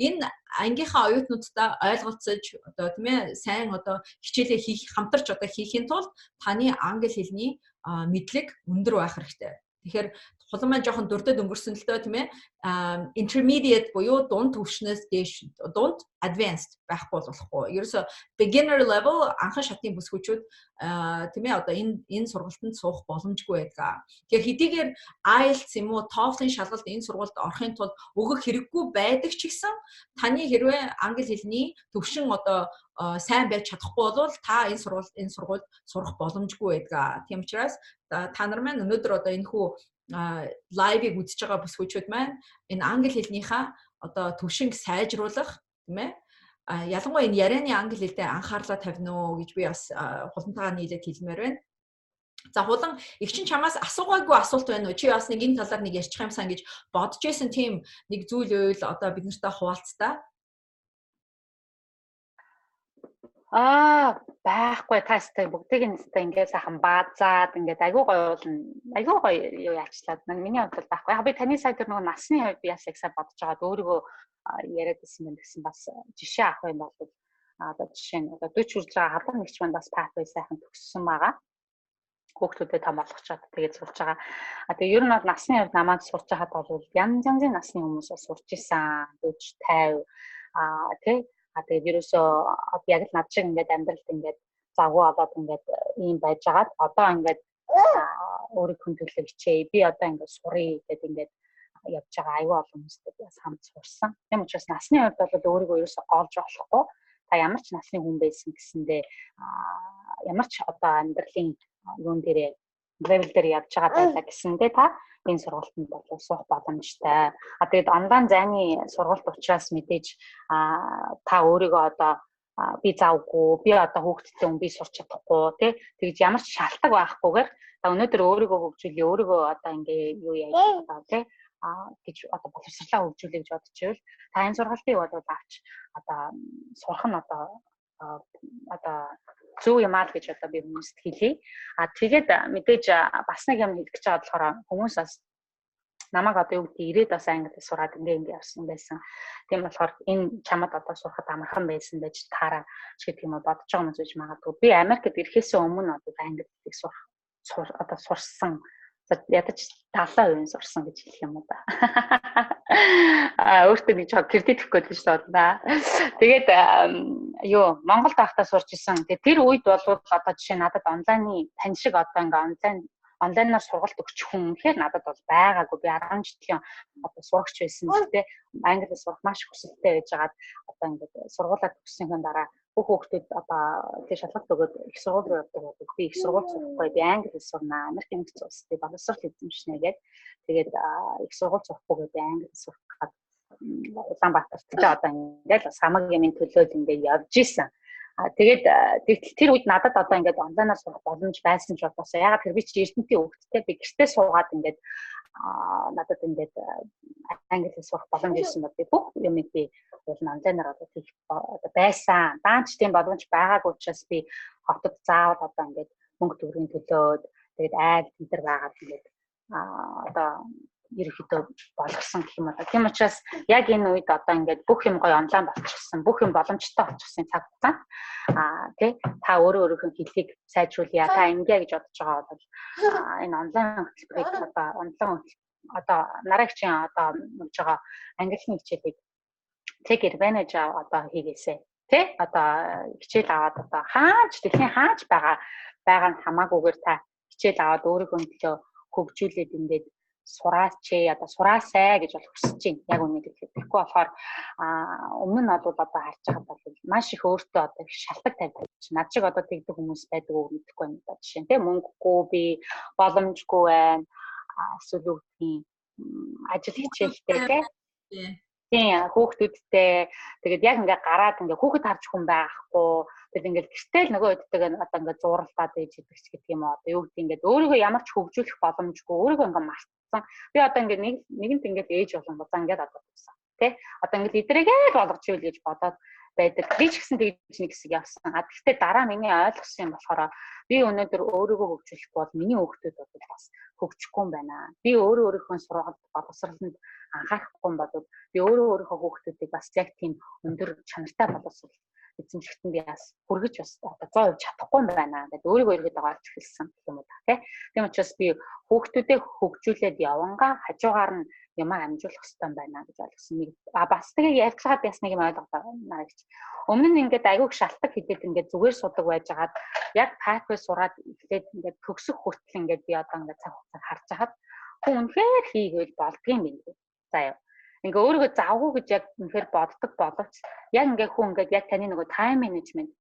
A: энэ ангийнхаа оюутнуудтай ойлголцож одоо тийм ээ сайн одоо хичээлээ хамтарч одоо хийхин тулд таны англи хэлний мэдлэг өндөр байх хэрэгтэй. Тэгэхээр хулан маань жоохон дурдад өнгөрсөн л доо тийм ээ intermediate буюу дунд түвшнээс дээш дунд advanced байхгүй болохгүй. Ерөөсө beginner level анхан шатны бүсгүүчүүд тийм ээ одоо энэ сургалтанд суух боломжгүй байдаг. Тэгэхээр хэдийгээр IELTS юм уу TOEFL-ын шалгалт энэ сургуульд орохын тулд өгөх хэрэггүй байдаг ч гэсэн таны хэрвээ англи хэлний төвшин одоо сайн байж чадахгүй бол та энэ сургуульд сурах боломжгүй байдаг. Тийм учраас та нар маань өнөөдөр одоо энэ хүү лайвыг үзэж байгаа бүсгүүчүүд маань энэ англи хэлнийхаа одоо төвшинг сайжруулах тийм ээ ялангуяа энэ ярианы англи хэлтэй анхаарлаа тавина уу гэж би бас хулантайгаа нийлээд хэлмээр байна. За хулан их чинь чамаас асуугаагүй асуулт байна уу? Чи бас нэг энэ талаар нэг ярьчих юмсан гэж бодож байсан тийм нэг зүйл үйл одоо бид нартай хуваалцтаа.
B: Байхгүй тастай бүгдийг нь ингээд сайхан баазаад ингээд айгуу гоё юу яачлаад миний хувьд байхгүй. Би таны сая тэр нөгөө насны хувьд би ясаа их сайн бодож байгаад өөрийгөө яриад ирсэн юм гэсэн бас жишээ авах юм бол одоо жишээ нь одоо 40 хүрж байгаа халуун нэгч манд бас pathway сайхан төгссөн байгаа. Хүүхдүүдэд том болгочоод тэгээд сурж байгаа. Тэгээ ер нь бол насны хувьд намайг сурж байхад бол янз янзын насны хүмүүс сурж исэн 40 50 тий тэгээд ерөөсөө яг л над шиг ингээд амьдралд ингээд завгүй болоод ингээд ийм байж байгаад одоо ингээд өөрийг хүндэглэх хичээ би одоо ингээд сурыг гэдэг ингээд явж байгаа аюу олон хүмүүстэй бас хамт сурсан. Тийм учраас насны хувьд бол өөрийгөө ерөөсөө олж болохгүй. Та ямар ч насны хүн байсан гэсэндээ ямар ч одоо амьдралын юун дээрээ level дээр явж байгаа байлаа гэсэндээ та энэ сургалтанд бол суух боломжтой. Тэгээд онлайн зайны сургалт учраас мэдээж та өөрийгөө одоо би завгүй, би одоо хүүхдтэй хүн би сурч чадахгүй тий. Тэгж ямар ч шалтгаан байхгүйгээр та өнөөдөр өөрийгөө хөгжүүлээ, өөрийгөө одоо ингээ юу яаж одоо тий гэж одоо боловсрлаа хөгжүүлээ гэж бодчихвол та энэ сургалтыг бол авч одоо сурах нь одоо зөв юм аа гэж одоо би хүмүүст хэлье. Тэгээд мэдээж бас нэг юм хэлэх гэж байгаа болохоор хүмүүс бас намайг одоо юу гэдэг ирээд бас англи сураад ингээ явсан байсан. Тийм болохоор энэ чамд одоо сурахад амархан байсан байж таараа ч гэдэг юм уу бодож байгаа юм гэж магадгүй. Би Америкт ирэхээс өмнө одоо англи хэлийг одоо сурсан. Ядаж 70% сурсан гэж хэлэх юм уу да. Өөртөө нэг жоо кредит өгөх гэж бодлоо. Тэгээд Монголд байхдаа сурч исэн. Тэгээд тэр үед бол одоо жишээ надад онлайны тань шиг одоо ингээ онлайн онлайнаар сургалт өгч хүн үнэхээр надад бол байгаагүй. Би 10 жилийн одоо сурагч байсан гэхдээ англиар сурах маш хүсэлтэй байжгаад одоо ингээд сургуулаад төгссөнхөн дараа бүх хүүхдүүд одоо тэг шалгалт өгөөд их сургууль руу явдаг бол би их сургууль сурахгүй би англи хэл сурнаа. Америкийн нэгдсэн улсад би боловсрол эзэмшнэ гэдэг. Тэгээд их сургууль сурахгүй би англи сурах гэдэг Улаанбаатарт ч одоо ингээд бас хамаагийн минь төлөөл ингээд явж исэн. Тэгээд тэр үед надад одоо ингээд онлайнаар сурах боломж байсан ч болоосоо ягаад тэр би чи Эрдэнэтийн хүүхдтэй би гэртээ суугаад ингээд надад ингээд англи хэл сурах боломж ирсэн бол би бүх юмыг би онлайнаар одоо хийх байсан. Даанч тийм боломж байгаагүй учраас би хотод заавал одоо ингээд мөнгө төгрөгийн төлөөд тэгээд айл тентэр байгаад ингээд одоо ерөөхдөө болгосон гэх юм байна. Тийм учраас яг энэ үед одоо ингээд бүх юм гоё онлайн болчихсон, бүх юм боломжтой болчихсон цаг хугацаанд тий та өөрөө өөрийнхөө хэлхийг сайжруулъя, та ингээ гэж бодож байгаа бол энэ онлайн хөтөлбөрийг одоо нараагчийн одоо өгж байгаа английн хичээлийг take advantage одоо хийгээсэй. Тий одоо хичээл аваад одоо дэлхийн хаач байгаа нь хамаагүйгээр та хичээл аваад өөрийнхөө төлөө хөгжүүлээд ингээд сураач одоо сураасай гэж бол хүсэж байна. Яг үнэ гэхэд тэгэхгүй болохоор өмнө нь бол одоо харж байгаа бол маш их өөртөө одоо шалтгаан тавьдаг. Над шиг одоо тэгдэг хүмүүс байдаг уу мэдэхгүй байна. Одоо жишээ нь тийм мөнгөгүй би боломжгүй байна. Эсвэл үгtiin ажил хичээлтэй тийм хүүхдүүдтэй тэгээд яг ингээ гараад ингээ хүүхэд харж хүн байхгүй тэгээд ингээ гэртэл нөгөө өдөртөө одоо ингээ зуралдаад ээж идэгч гэдэг юм уу одоо юу гэдэг ингээ өөрийгөө ямар ч хөгжүүлэх боломжгүй өөрийгөө ингээ мартсан би одоо ингээ нэгэнт ингээ ээж болон буцаа ингээ одоо болсон тий одоо ингээ эдрээгээ болгож ийл гэж бодоод байдаг би ч гэсэн тэгж нэг хэсэг явсан гэхдээ дараа миний ойлгосон юм болохоор би өнөөдөр өөрийгөө хөгжүүлэх бол миний хүүхдүүд бол бас хөгжихгүй юм байна би өөрийнхөө сургалтад боловсролд анхаарахгүй юм бол би өөрийнхөө хүүхдүүдийг бас яг тийм өндөр чанартай боловсрол эзэмшигтэн би бас хүргэж бас одоо 100% чадахгүй юм байна гэдэг өөрийгөө эргээд олж эхэлсэн юм уу та тийм учраас би хүүхдүүдээ хөгжүүлээд явангаа хажуугаар нь юм амжуулах хэрэгтэй байна гэж ойлгосон. Бас тэгээ ярьцгаад бас нэг юм ойлгоснаа гэж. Өмнө нь ингээд аягүй шалтгаан хийгээд ингээд зүгээр судаг байжгаад яг pathway сураад эхлээд ингээд төгсөх хүртэл ингээд би одоо ингээд цаг хугацааг харж хахад хүн үнэхээр хийгээл болдгийм бэ. Заяа. Ингээ өөрийгөө завгүй гэж яг үнэхээр боддог боловч яг ингээ хүн ингээд яг таны нөгөө time management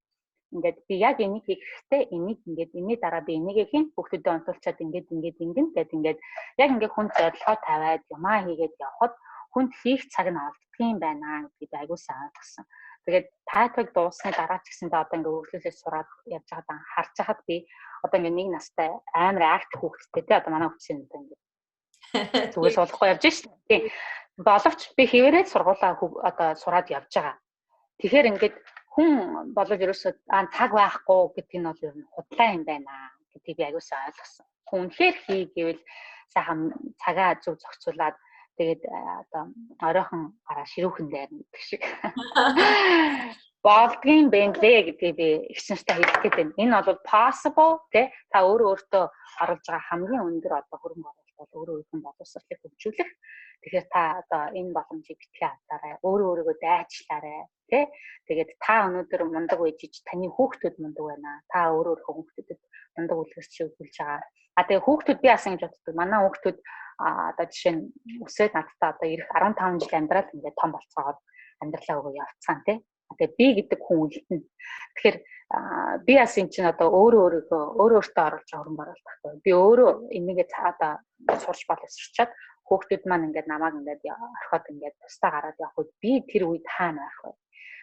B: ингээд би яг энийг хийх хэрэгтэй энийг ингээд энэний дараа би энийг хийн хүүхдүүдэд онцолчаад ингээд ингэн гэд ингээд яг ингээ хүн зорилгоо тавиад юмаа хийгээд явхад хүнд хийх цаг нь олддгийм байна гэдгийг аягүй сайн ойлгосон. Тэгээд pathway дууссаны дараа ч гэсэндээ одоо ингээ хөгжлөөс сураад явж байгаад харж хахад би одоо ингээ нэг настай амар акт хүүхдтэй тий одоо манай хүүхдийн одоо ингээ зүгээр суулгахгүй явж шээ. Тий боловч би хэвээрээ сургуулаа одоо сураад явж байгаа. Тэгэхээр ингээд хүн болоод ерөөсөө цаг байхгүй гэдэг нь бол ер нь худлаа юм байна гэдгийг би аягүй сайн ойлгосон. Хүн үнэхээр хий гэвэл сайхан цагаа зөв зохицуулаад тэгээд одоо оройхон гараа ширүүхэн дайрна гэдэг шиг болдгийн бэнлээ гэдгийг би их шинжтэй хэлэх гээд байна. Энэ бол possible тий та өөртөө оруулж байгаа хамгийн өндөр одоо хөрөнгө оруулалт бол өөрийнхөө боловсролыг хөгжүүлэх. Тэгэхээр та одоо энэ боломжийг битгий аваарай. Өөрийгөө дайчлаарай. Тэ? Тэгээд та өнөөдөр мундаг үежиж таны хүүхдүүд мундаг байна. Та өөрийнхөө хүүхдэд мундаг үлгэрч өгүүлж байгаа. Тэгээ хүүхдүүд би асан гэж боддог. Манай хүүхдүүд одоо жишээ нь өсөөд надтай одоо ирэх 15 жил амьдрал ингээд том болцоогоод амьдралаа өгөө явцгаан тий. Тэгээ би гэдэг хүн үлдэнэ. Тэгэхээр би бас энэ чинь одоо өөртөө оруулж байгаа хөрөнгө оруулалт байхгүй. Би өөрөө энийгээ цаадаа сурч боловсрчаад хүүхдүүд маань ингээд намайг ингээд орхиод ингээд тустаа гараад явах үед би тэр үед хаана байх вэ?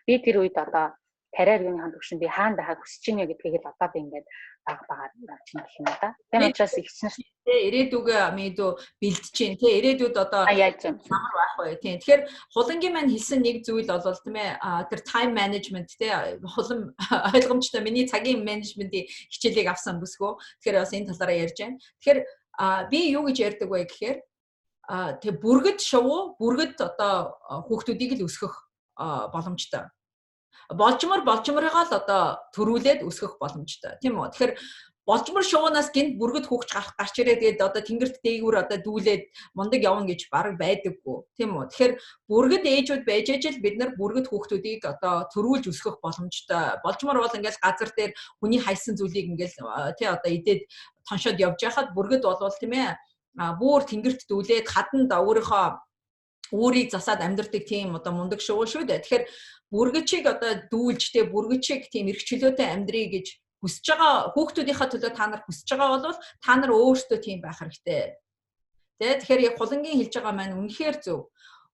B: Би тэр үед одоо карьерийн төвшин би хаана байхыг хүсэж байна гэдгийг л одоо би ингээд багаар явчихна гэх юм да. Тийм учраас их шинжтэй
A: ирээдүгөө мэдүү бэлдэж чинь тий ирээдүйд одоо ямар байх вэ тий. Тэгэхээр хулангийн маань хэлсэн нэг зүйл бол тийм ээ тэр time management тий хулан ойлгомжтой миний цагийн менежментийн хичээлийг авсан бүсгөө. Тэгэхээр бас энэ талаараа ярьж байна. Тэгэхээр би юу гэж ярьдаг вэ гэхээр тэг бүргэд бүргэд одоо хүүхдүүдийг л өсгөх боломжтой. Болжморыгоо л одоо төрүүлээд өсгөх боломжтой. Тийм үү? Тэгэхээр болжмор шувуунаас гинт бүргэд хүүхч гарч ирээд тэгээд одоо тэнгэрт дээгүүр одоо дүүлээд мундаг явна гэж баг байдаггүй. Тийм үү? Тэгэхээр бүргэд ээжүүд байж ажил бид нар бүргэд хүүхдүүдийг одоо төрүүлж өсгөх боломжтой. Болжмор бол ингээл газар дээр хүний хайсан зүйлийг ингээл тий одоо идээд тоншоод явж байхад бүргэд болвол тийм ээ бүр тэнгэрт дүүлээд хаданд өөрийг засаад амьдардаг тийм одоо мундаг шувуу шүү дээ. Тэгэхээр бүргэчийг одоо дүүлжтэй бүргэчийг тийм эрх чөлөөтэй амьдрий гэж хүсэж байгаа хүүхдүүдийнхээ төлөө та нар хүсэж байгаа бол та нар өөрсдөө тийм байх хэрэгтэй. Тэгэхээр яг хулангийн хэлж байгаа маань үнэхээр зөв.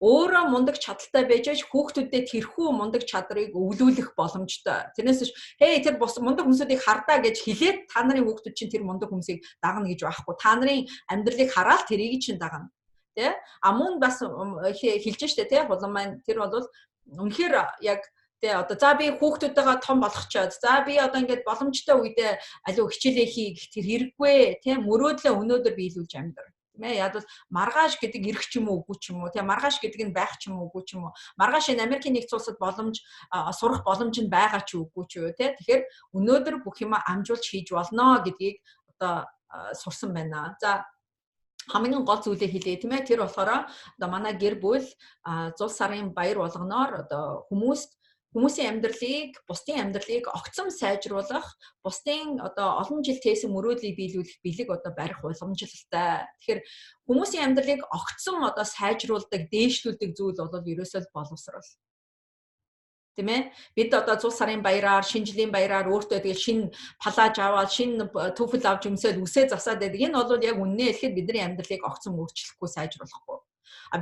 A: Өөрөө мундаг чадaltaй байж аж хүүхдүүдэд тэрхүү мундаг чадрыг өвлүүлэх боломжтой. Тэрнээс биш тэр бус мундаг хүмүүсүүдийг хардаа гэж хэлээд та нарын хүүхдүүд чинь тэр мундаг хүмүүсийг дагна гэж байхгүй. Та нарын амьдралыг хараад тэрийг чинь дагна. Тэ? Мөн бас хэлж штэ тэ хулан маань тэр бол үнэхээр яг тэ одоо за би хүүхдүүдтэйгээ том болгочоод за би одоо ингээд боломжтой үедээ аливаа хичээлээ хий гэх тэр хэрэггүй тэ мөрөөдлөө өнөөдөр биелүүлж амьдрал. Яг бол маргааш гэдэг эрх ч юм уу үгүй ч юм уу тийм маргааш гэдэг нь байх ч юм уу үгүй ч юм уу маргааш энэ Америкийн нэгдсэн улсад боломж сурах боломж нь байгаа ч үгүй ч юу тийм тэгэхээр өнөөдөр бүх юм амжуулж хийж болно гэдгийг одоо сурсан байна. За хамгийн гол зүйлээ хэлээ тийм ээ тэр болохоор одоо манай гэр бүл 100 сарын баяр болгоноор одоо хүмүүсийн амьдралыг, бусдын амьдралыг огцом сайжруулах, бусдын одоо олон жил тээсэн мөрөөдлийг биелүүлэх бэлэг одоо барих уламжлалтай. Тэгэхээр хүмүүсийн амьдралыг огцом одоо сайжруулдаг, дээшлүүлдэг зүйл бол ерөөсөө боловсрол. Тийм ээ? Бид одоо 100 сарын баяраар, шинэ жилийн баяраар өөртөө тэгэл шинэ палаж аваад, шинэ TOEFL авч өмсөд үсээ засаад байдаг. Энэ бол яг үннээ хэлэхэд бидний амьдралыг огцом өөрчлөхгүй, сайжруулахгүй.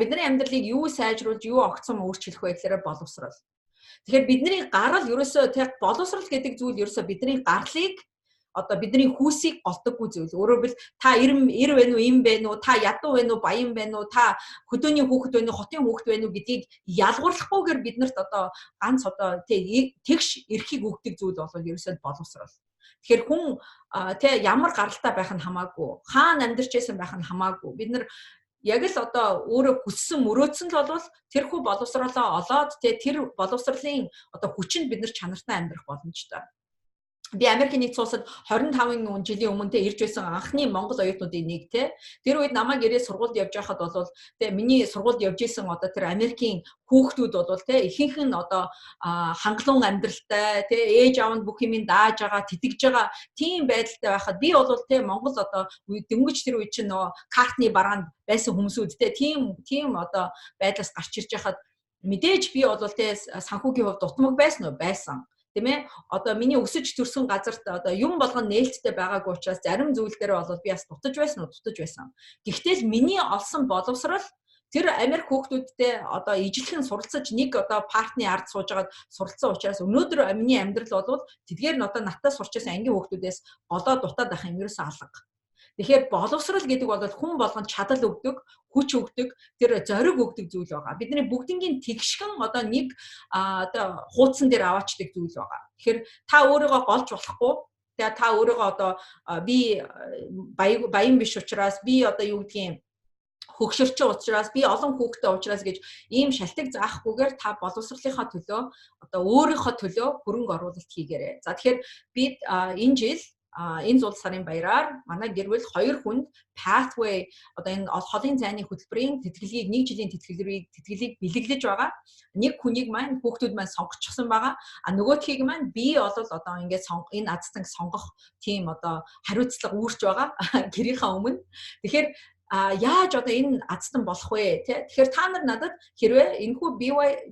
A: Бидний амьдралыг юу сайжруулж, юу огцом өөрчлөх вэ гэхээр боловсрол. Тэгэхээр бидний гарал ерөөсөө тэг боловсрол гэдэг зүйл ерөөсөө бидний гарлыг одоо бидний хүүсийг голдоггүй зүйл. Өөрөөр хэлбэл та ир байна уу, им байна уу, та ядуу байна уу, баян байна уу, та хөдөөний хүүхэд байна уу, хотын хүүхэд байна уу гэдгийг ялгуурлахгүйгээр биднэрт одоо ганц одоо тэгш эрхийг өгдөг зүйл бол ерөөсөө боловсрол. Тэгэхээр хүн ямар гаралтай байх нь хамаагүй, хаана амьдарч байсан байх нь хамаагүй. Бид нар яг л одоо өөрөө хүссэн мөрөөдсөн л бол тэрхүү боловсролоо олоод тэр боловсролын одоо хүчинд бид нар чанартай амьдрах боломжтой. Би Америкийн нэгдсэн улсад 25 жилийн өмнө ирж байсан анхны Монгол оюутнуудын нэг тэр үед намайг ирээд сургуульд явж байхад бол миний сургуульд явж исэн одоо тэр Америкийн хүүхдүүд бол ихэнх нь одоо хангалуун амьдралтай ээж аав нь бүх юмыг дааж байгаа, тэтгэж байгаа тийм байдалтай байхад би бол Монгол одоо дөнгөж тэр үед чинь картны бараанд байсан хүмүүсүүд тийм одоо байдлаас гарч ирж байхад мэдээж би бол санхүүгийн хувьд дутмаг байсан уу? Байсан. Тийм ээ одоо миний өсөж төрсөн газарт одоо юм болгон нээлттэй байгаагүй учраас зарим зүйл дээр бол би бас дутаж байсан. Гэхдээ л миний олсон боловсрол тэр Америк хүүхдүүдтэй одоо ижилхэн суралцаж нэг одоо партны ард суужгаад суралцсан учраас өнөөдөр миний амьдрал бол тэдгээр нь одоо надтай сурч байсан ангийн хүүхдүүдээс голоо дутаад байх юм ерөөсөө алга. Тэгэхээр боловсрол гэдэг бол хүн болгонд чадал өгдөг, хүч өгдөг, тэр зориг өгдөг зүйл байгаа. Бидний бүгднгийн тэгшгэн одоо нэг одоо хуудсан дээр аваачдаг зүйл байгаа. Тэгэхээр та өөрийгөө голж болохгүй. Тэгээ та өөрийгөө одоо би баян биш учраас би одоо юу гэдгийг хөгшөрчин учраас би олон хүүхдтэй учраас гэж ийм шалтгаан заахгүйгээр та боловсролынхаа төлөө одоо өөрийнхөө төлөө хөрөнгө оруулалт хийгээрэй. За тэгэхээр бид энэ жил энэ 100 сарын баяраар манай гэр бүл 2 хүнд pathway одоо энэ холын зайны хөтөлбөрийн тэтгэлгийг 1 жилийн тэтгэлгийг бэлэглэж байгаа. Нэг хүнийг маань хүүхдүүд маань сонгочихсон байгаа. Нөгөөдхийг маань би бол одоо ингээд энэ азтанг сонгох тийм одоо хариуцлага үүрч байгаа гэрийнхаа өмнө. Тэгэхээр яаж одоо энэ азтан болох вэ? Тэгэхээр та нар надад хэрвээ энэхүү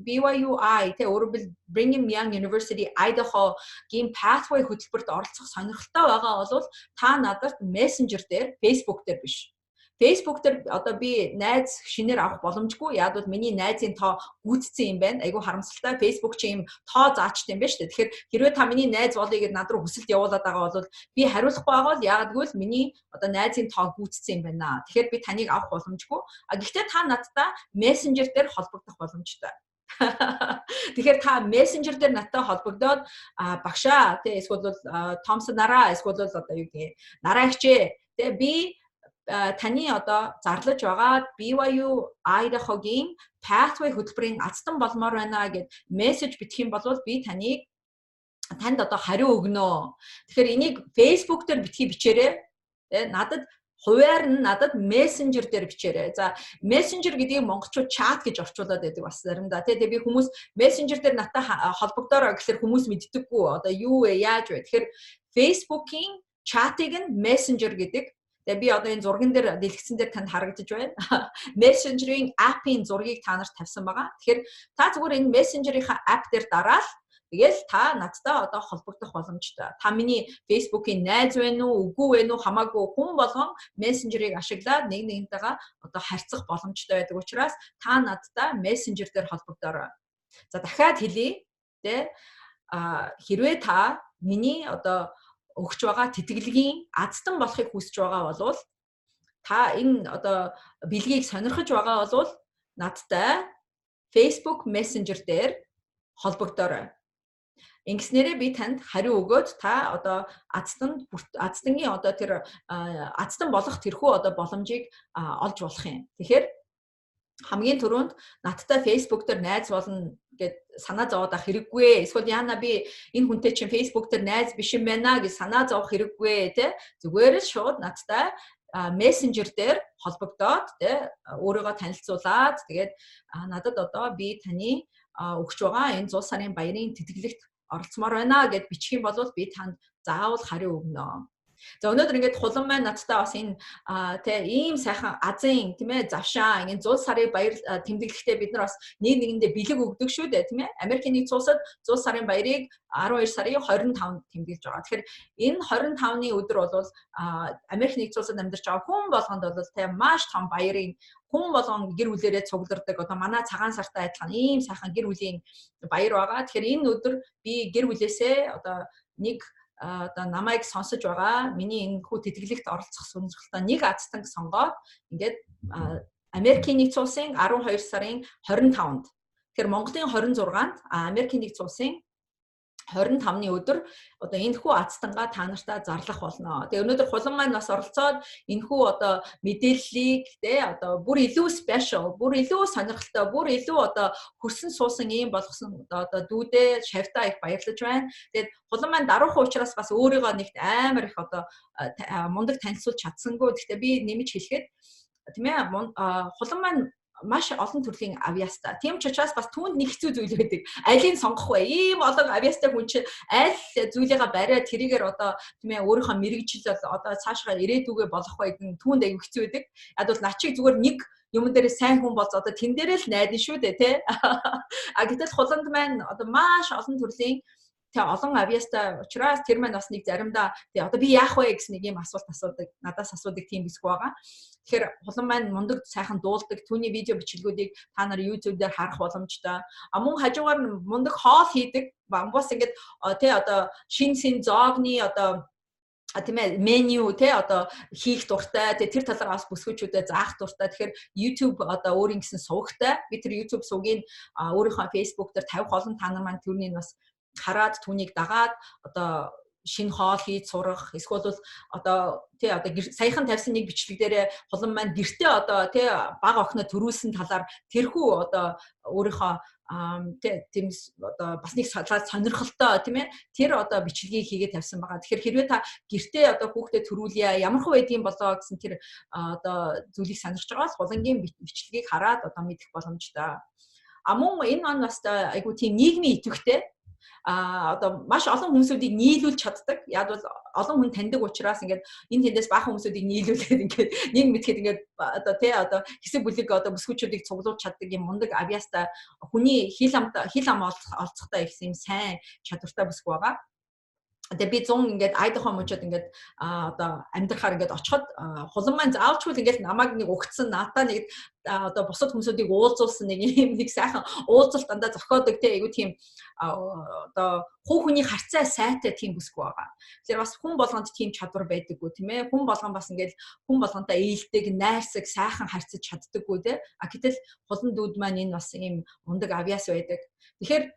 A: BYUI өөрөөр Brigham Young University Idaho гин pathway хөтөлбөрт оролцох сонирхолтой байгаа бол та надад Messenger дээр, Facebook дээр биш. Facebook дээр одоо би найз шинээр авах боломжгүй. Яг бол миний найзын тоо гүйцсэн юм байна. Айгу харамсалтай. Facebook чи юм тоо заачтай юм байна шүү дээ. Тэгэхээр хэрвээ та миний найз болъё гэд над руу хүсэлт явуулаад байгаа бол би хариулахгүй байгаа бол яагадгүй л миний одоо найзын тоо гүйцсэн юм байна. Тэгэхээр би таныг авах боломжгүй. Гэхдээ та надтай Messenger дээр холбогдох боломжтой. Тэгэхээр та Messenger дээр надтай холбогдоод багшаа эсвэл Томсон нараа эсвэл одоо юу гэх нараа хичээ би таны одоо зарлаж байгаа BYU Idaho-гийн pathway хөтөлбөрийн азтан болмоор байна гэд мессеж бичих юм бол би танд одоо хариу өгнө. Тэгэхээр энийг Facebook дээр битгий бичээрэй. Надад хуваар нь надад Messenger дээр бичээрэй. За Messenger гэдгийг монголчууд чат гэж орчуулад байдаг бас заримдаа. Тэгээ би хүмүүс Messenger дээр надтай холбогдороо гэхэлэр хүмүүс мэддэггүй. Одоо юу вэ? Яаж вэ? Тэгэхээр Facebook-ийн чатыг нь Messenger гэдэг. Тэгээ би одоо энэ зурган дээр дэлгэцэн дээр танд харагдаж байна. Messenger-ийн app-ийн зургийг та нарт тавьсан байгаа. Тэгэхээр та зүгээр энэ Messenger-ийнхаа app дээр дараал тэгэл та надтай одоо холбогдох боломжтой. Та миний Facebook-ийн найз байна уу, үгүй байна уу хамаагүй хүн болгон Messenger-ыг ашиглаад нэг нэгнтэйгээ одоо харьцах боломжтой байдаг учраас та надтай Messenger дээр холбогдорой. За дахиад хэлье. Тэ хэрвээ та миний одоо өгч байгаа тэтгэлгийн азтан болохыг хүсэж байгаа бол та энэ одоо бэлгийг сонирхож байгаа бол надтай Facebook Messenger дээр холбогдорой. Ингэснээрээ би танд хариу өгөөд та одоо аздангийн одоо тэр аздан болох тэрхүү одоо боломжийг олж болох юм. Тэгэхээр хамгийн түрүүнд надтай Facebook дээр найз болно гэд санаа зовоод ах хэрэггүй. Эсвэл яана би энэ хүнтэй чинь Facebook дээр найз биш юм байна гэж санаа зовох хэрэггүй тий. Зүгээр л шууд надтай Messenger дээр холбогдоод тий өөрийгөө танилцуулаад тэгээд надад одоо би таны өгч байгаа энэ 100 сарын баярын тэтгэлэгт оролцмоор байна гэд бичих юм бол би танд заавал хариу өгнө. За өнөөдөр ингээд хулан маань надтай бас энэ тэ ийм сайхан азын тийм ээ завшаа ингээд 100 сарын баяр тэмдэглэхдээ бид нар бас нэг нэгэндээ бэлэг өгдөг шүү дээ тийм ээ. Америкийн нэгдсэн улсад 100 сарын баярыг 12 сарын 25-нд тэмдэглэж байгаа. Тэгэхээр энэ 25-ны өдөр бол Америкийн нэгдсэн улсад амьдарч байгаа хүн болгонд бол тэ маш том баярын хүн болгон гэр бүлээрээ цуглардаг. Одоо манай цагаан сартай адилхан ийм сайхан гэр бүлийн баяр байгаа. Тэгэхээр энэ өдөр би гэр бүлээсээ одоо нэг одоо намайг сонсож байгаа миний энэ хүү тэтгэлэгт оролцох сонирхолтой нэг азтанг сонгоод ингээд Америкийн нэгдсэн улсын 12 сарын 25-нд тэгэхээр Монголын 26-нд Америкийн нэгдсэн улсын 25-ны өдөр одоо энэхүү азтангаа та нартай зарлах болно. Тэгээ өнөөдөр хулан маань бас оролцоод энэхүү одоо мэдээллийг тэ одоо бүр илүү special, бүр илүү сонирхолтой, бүр илүү одоо хөрсөн суусан ийм болгосон одоо дүүдээ шавьтаа их баярлаж байна. Тэгээд хулан маань даруухан учраас бас өөрийгөө нэгт амар их одоо мундаг танилцуулж чадсангүй. Гэхдээ би нэмж хэлэхэд тийм ээ хулан маань маш олон төрлийн авьяастай. Тийм ч учраас бас түүнд нэг хэцүү зүйл байдаг. Алийг сонгох вэ? Ийм олон авьяастай хүн чинь аль зүйлийгээ бариад тэрийгээр одоо тийм ээ өөрийнхөө мэрэгжил одоо цаашгаа ирээдүгөө болох вэ гэдэг түүнд аяг хэцүү байдаг. Яг бол начиг зүгээр нэг юм дээр сайн хүн бол одоо тэн дээрээ л найдана шүү дээ, тий. Гэтэл хуланд маань одоо маш олон төрлийн тэг олон авьяастай учраас тэр маань бас нэг заримдаа тий одоо би яах вэ гэсэн нэг юм асуулт асуудаг. Надаас асуудаг тийм хэсэг байгаа. Тэгэхээр хулан маань мундаг сайхан дуулдаг түүний видео бичлэгүүдийг та нар YouTube дээр харах боломжтой. Мөн хажуугаар мундаг хоол хийдэг. Бамбус ингээд тий одоо шин зоогны одоо тийм ээ меню тий одоо хийх дуртай тэр талаар бас бүсгүүчүүдэд заах дуртай. Тэгэхээр YouTube одоо өөрийн гэсэн сувагтай. Би тэр YouTube сувгийг өөрийнхөө Facebook дээр тавих олон та нар маань түүнийг бас хараад түүнийг дагаад одоо шинэ хоол хийж сурах эсвэл одоо тий одоо саяхан тавьсан нэг бичлэг дээрээ хулан маань гэртээ одоо тий баг охиноо төрүүлсэн талаар тэрхүү одоо өөрийнхөө тийм одоо бас нэг сонирхолтой тийм ээ тэр одоо бичлэгийг хийгээд тавьсан байгаа. Тэгэхээр хэрвээ та гэртээ одоо хүүхдэд төрүүлье ямар хөө байдığım болоо гэсэн тэр одоо зүйлийг сонирхож байгаа бол хулангийн бичлэгийг хараад одоо мэдэх боломжтой. Мөн энэ маань бас айгу тийм нийгмийн идэвхтэй одоо маш олон хүмүүсүүдийг нийлүүлж чаддаг. Яг бол олон хүн таньдаг учраас ингээд энэ тэндээс баахан хүмүүсүүдийг нийлүүлээд ингээд нэг мэдхэд ингээд одоо тий одоо хэсэг бүлэг одоо бүсгүүчүүдийг цуглуулж чаддаг юм мундаг авьяастай хүний хил ам олцохтой их юм сайн чадвартай бүсгүй байгаа. Тэгээ би 100 ингээд айдахаа мужид ингээд одоо амьдрахаар ингээд очиход хулан маань заавчгүй ингээд намайг нэг өгцсөн наатаа нэг одоо бусад хүмүүсүүдийг уулзуулсан нэг юм нэг сайхан уулзалт дандаа зохиодог те айгу тийм одоо хүүхний харьцаа сайтай тийм бүсгүй байгаа. Тэгэхээр бас хүн болгонд тийм чадвар байдаггүй тийм ээ. Хүн болгон бас ингээд хүн болгонтой ээлдэг, найрсаг, сайхан харьцаж чаддаггүй те. Гэтэл хулан дүүд маань энэ бас ийм мундаг авьяас байдаг. Тэгэхээр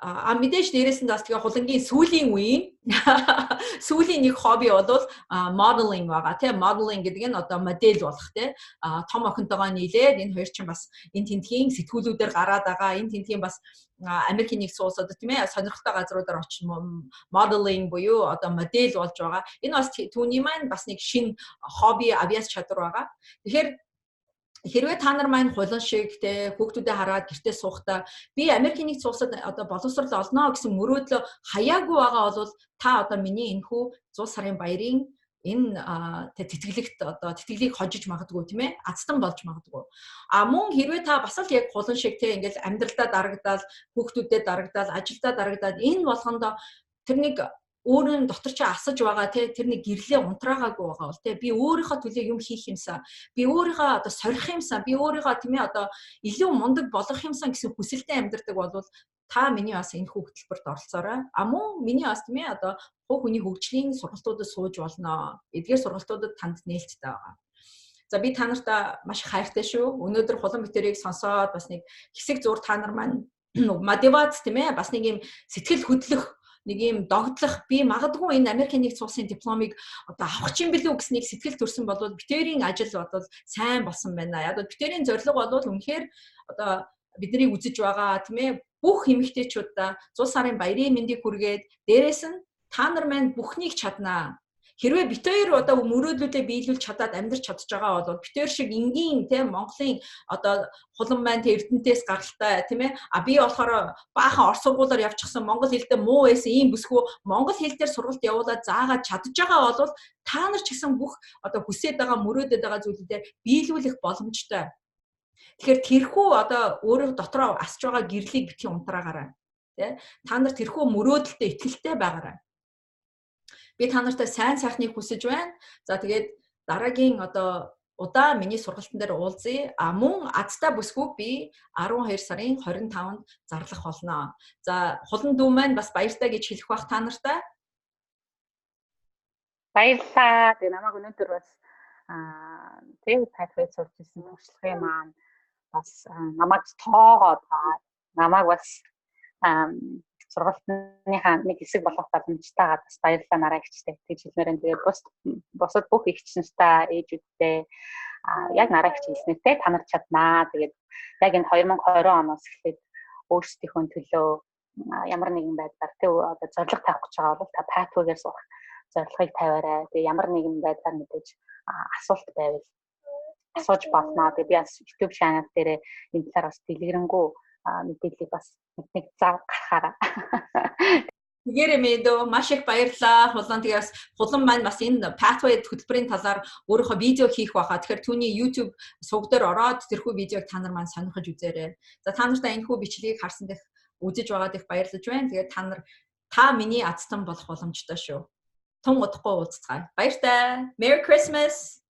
A: мэдээж дээрээс нь бас тэгээ хулангийн сүүлийн үеийн сүүлийн нэг хобби бол моделинг байгаа тийм моделинг гэдэг нь одоо модель болох тийм том охинтойгоо нийлээд энэ хоёр чинь бас энэ тентхийн сэтгүүлүүдээр гараад байгаа энэ тентхийн бас Америкийн нэгдсэн улсууд тийм ээ сонирхолтой газруудаар очиж моделинг буюу одоо модель болж байгаа. Энэ бас түүний маань бас нэг шинэ хобби авьяас чадвар байгаа. Тэгэхээр Хэрвээ та нар маань хулан шиг те хүүхдүүдэд хараад гэртээ суухдаа би Америкийн нэгдсэн улсад одоо боловсрол олно гэсэн мөрөөдлөө хаяагүй байгаа бол та одоо миний энэхүү 100 сарын баярын энэ тэтгэлэгт одоо тэтгэлийг хожиж магадгүй тийм ээ азтан болж магадгүй. Мөн хэрвээ та бас л яг хулан шиг те ингээл амьдралдаа дарагдаал хүүхдүүдэд дарагдаал ажилдаа дарагдаал энэ болгондоо тэр нэг өөрөө дотор чи асаж байгаа тэр нэг гэрлээ унтраагаагүй байгаа бол би өөрийнхөө төлөө юм хийх юмсан би өөрийгөө одоо сорих юмсан би өөрийгөө тийм ээ одоо илүү мундаг болгох юмсан гэсэн хүсэлтэй амьдардаг бол та миний бас энэ хөтөлбөрт оролцоорой. Мөн миний бас тийм ээ одоо хувь хүний хөгжлийн сургалтуудад сууж болно. Эдгээр сургалтуудад танд нээлттэй байгаа. За би та нартай маш хайртай шүү. Өнөөдөр хулан битэрийг сонсоод бас нэг хэсэг зур та нар маань мотивац тийм ээ бас нэг юм сэтгэл хөдлөх нэг юм догдлох би магадгүй энэ Америкийн нэгдсэн улсын дипломыг одоо авах чинь билүү гэснийг сэтгэл төрсөн бол битэрийн ажил бодвол сайн болсон байна. Яг битэрийн зорилго бол үнэхээр одоо бидний үзэж байгаа тийм ээ бүх эмэгтэйчүүдаа 100 сарын баярын мэндийг хүргээд дээрээс нь та нар маань бүхнийг чаднаа. Хэрвээ бит хоёр одоо мөрөөдлүүдээ биелүүлж чадаад амьдрч чадж байгаа бол бит хоёр шиг энгийн тийм Монголын одоо хулан маань тийм Эрдэнэтээс гаралтай тийм ээ би болохоор баахан орс сургуулиар явчихсан монгол хэлдээ муу байсан ийм бүсгүй монгол хэл дээр сургалт явуулаад заагаад чадж байгаа бол та нар ч гэсэн бүх одоо хүсээд байгаа мөрөөдөд байгаа зүйлүүдээ биелүүлэх боломжтой. Тэгэхээр тэрхүү одоо өөрөө дотроо асж байгаа гэрлийг битгий унтраагаарай. Тэ та нар тэрхүү мөрөөдөлтөд итгэлтэй байгаарай. Би та нартай сайн сайхныг хүсэж байна. За тэгээд дараагийн одоо удаа миний сургалтын дээр уулзъя. Мөн азтай бүсгүй би 12 сарын 25-нд зарлах болно. За хулан дүү маань бас баяртай гэж хэлэх бах та нартай.
B: Баярлалаа. Тэгээ намайг өнөөдөр бас тэгээд тайлбарыг сурч ирсэн туршлагын маань бас намайг тоогоод намайг бас сургалтынхаа нэг хэсэг болох боломжтойгаа бас баярлалаа нараа ихчтэй гэж хэлмээр. Тэгээд бусад бүх ихч нартай ээжүүдтэй яг нараа ихч хэлснээртэй та нар чаднаа. Тэгээд яг энэ 2020 оноос эхлээд өөрсдийнхөө төлөө ямар нэгэн байдлаар тэг одоо зорилго тавих гэж байгаа бол та pathway-гээр суух зорилгыг тавиарай. Тэгээд ямар нэгэн байдлаар мэдээж асуулт байвал асууж болно. Тэгээд би бас YouTube channel дээр энэ талаар бас дэлгэрэнгүй мэдээллийг бас нэг зав гаргахаараа.
A: Тэгээрээ мэдөө маш их баярлалаа. Хулан тэгээс хулан маань бас энэ pathway хөтөлбөрийн талаар өөрийнхөө видео хийх байхаа. Тэгэхээр түүний YouTube сувг дээр ороод тэрхүү видеог та нар маань сонирхож үзээрэй. За та нартай энэхүү бичлэгийг харсан дэх үзэж байгаад их баярлаж байна. Тэгээд та миний азтан болох боломжтой шүү. Тун удахгүй уулзцгаая. Баяртай. Merry Christmas.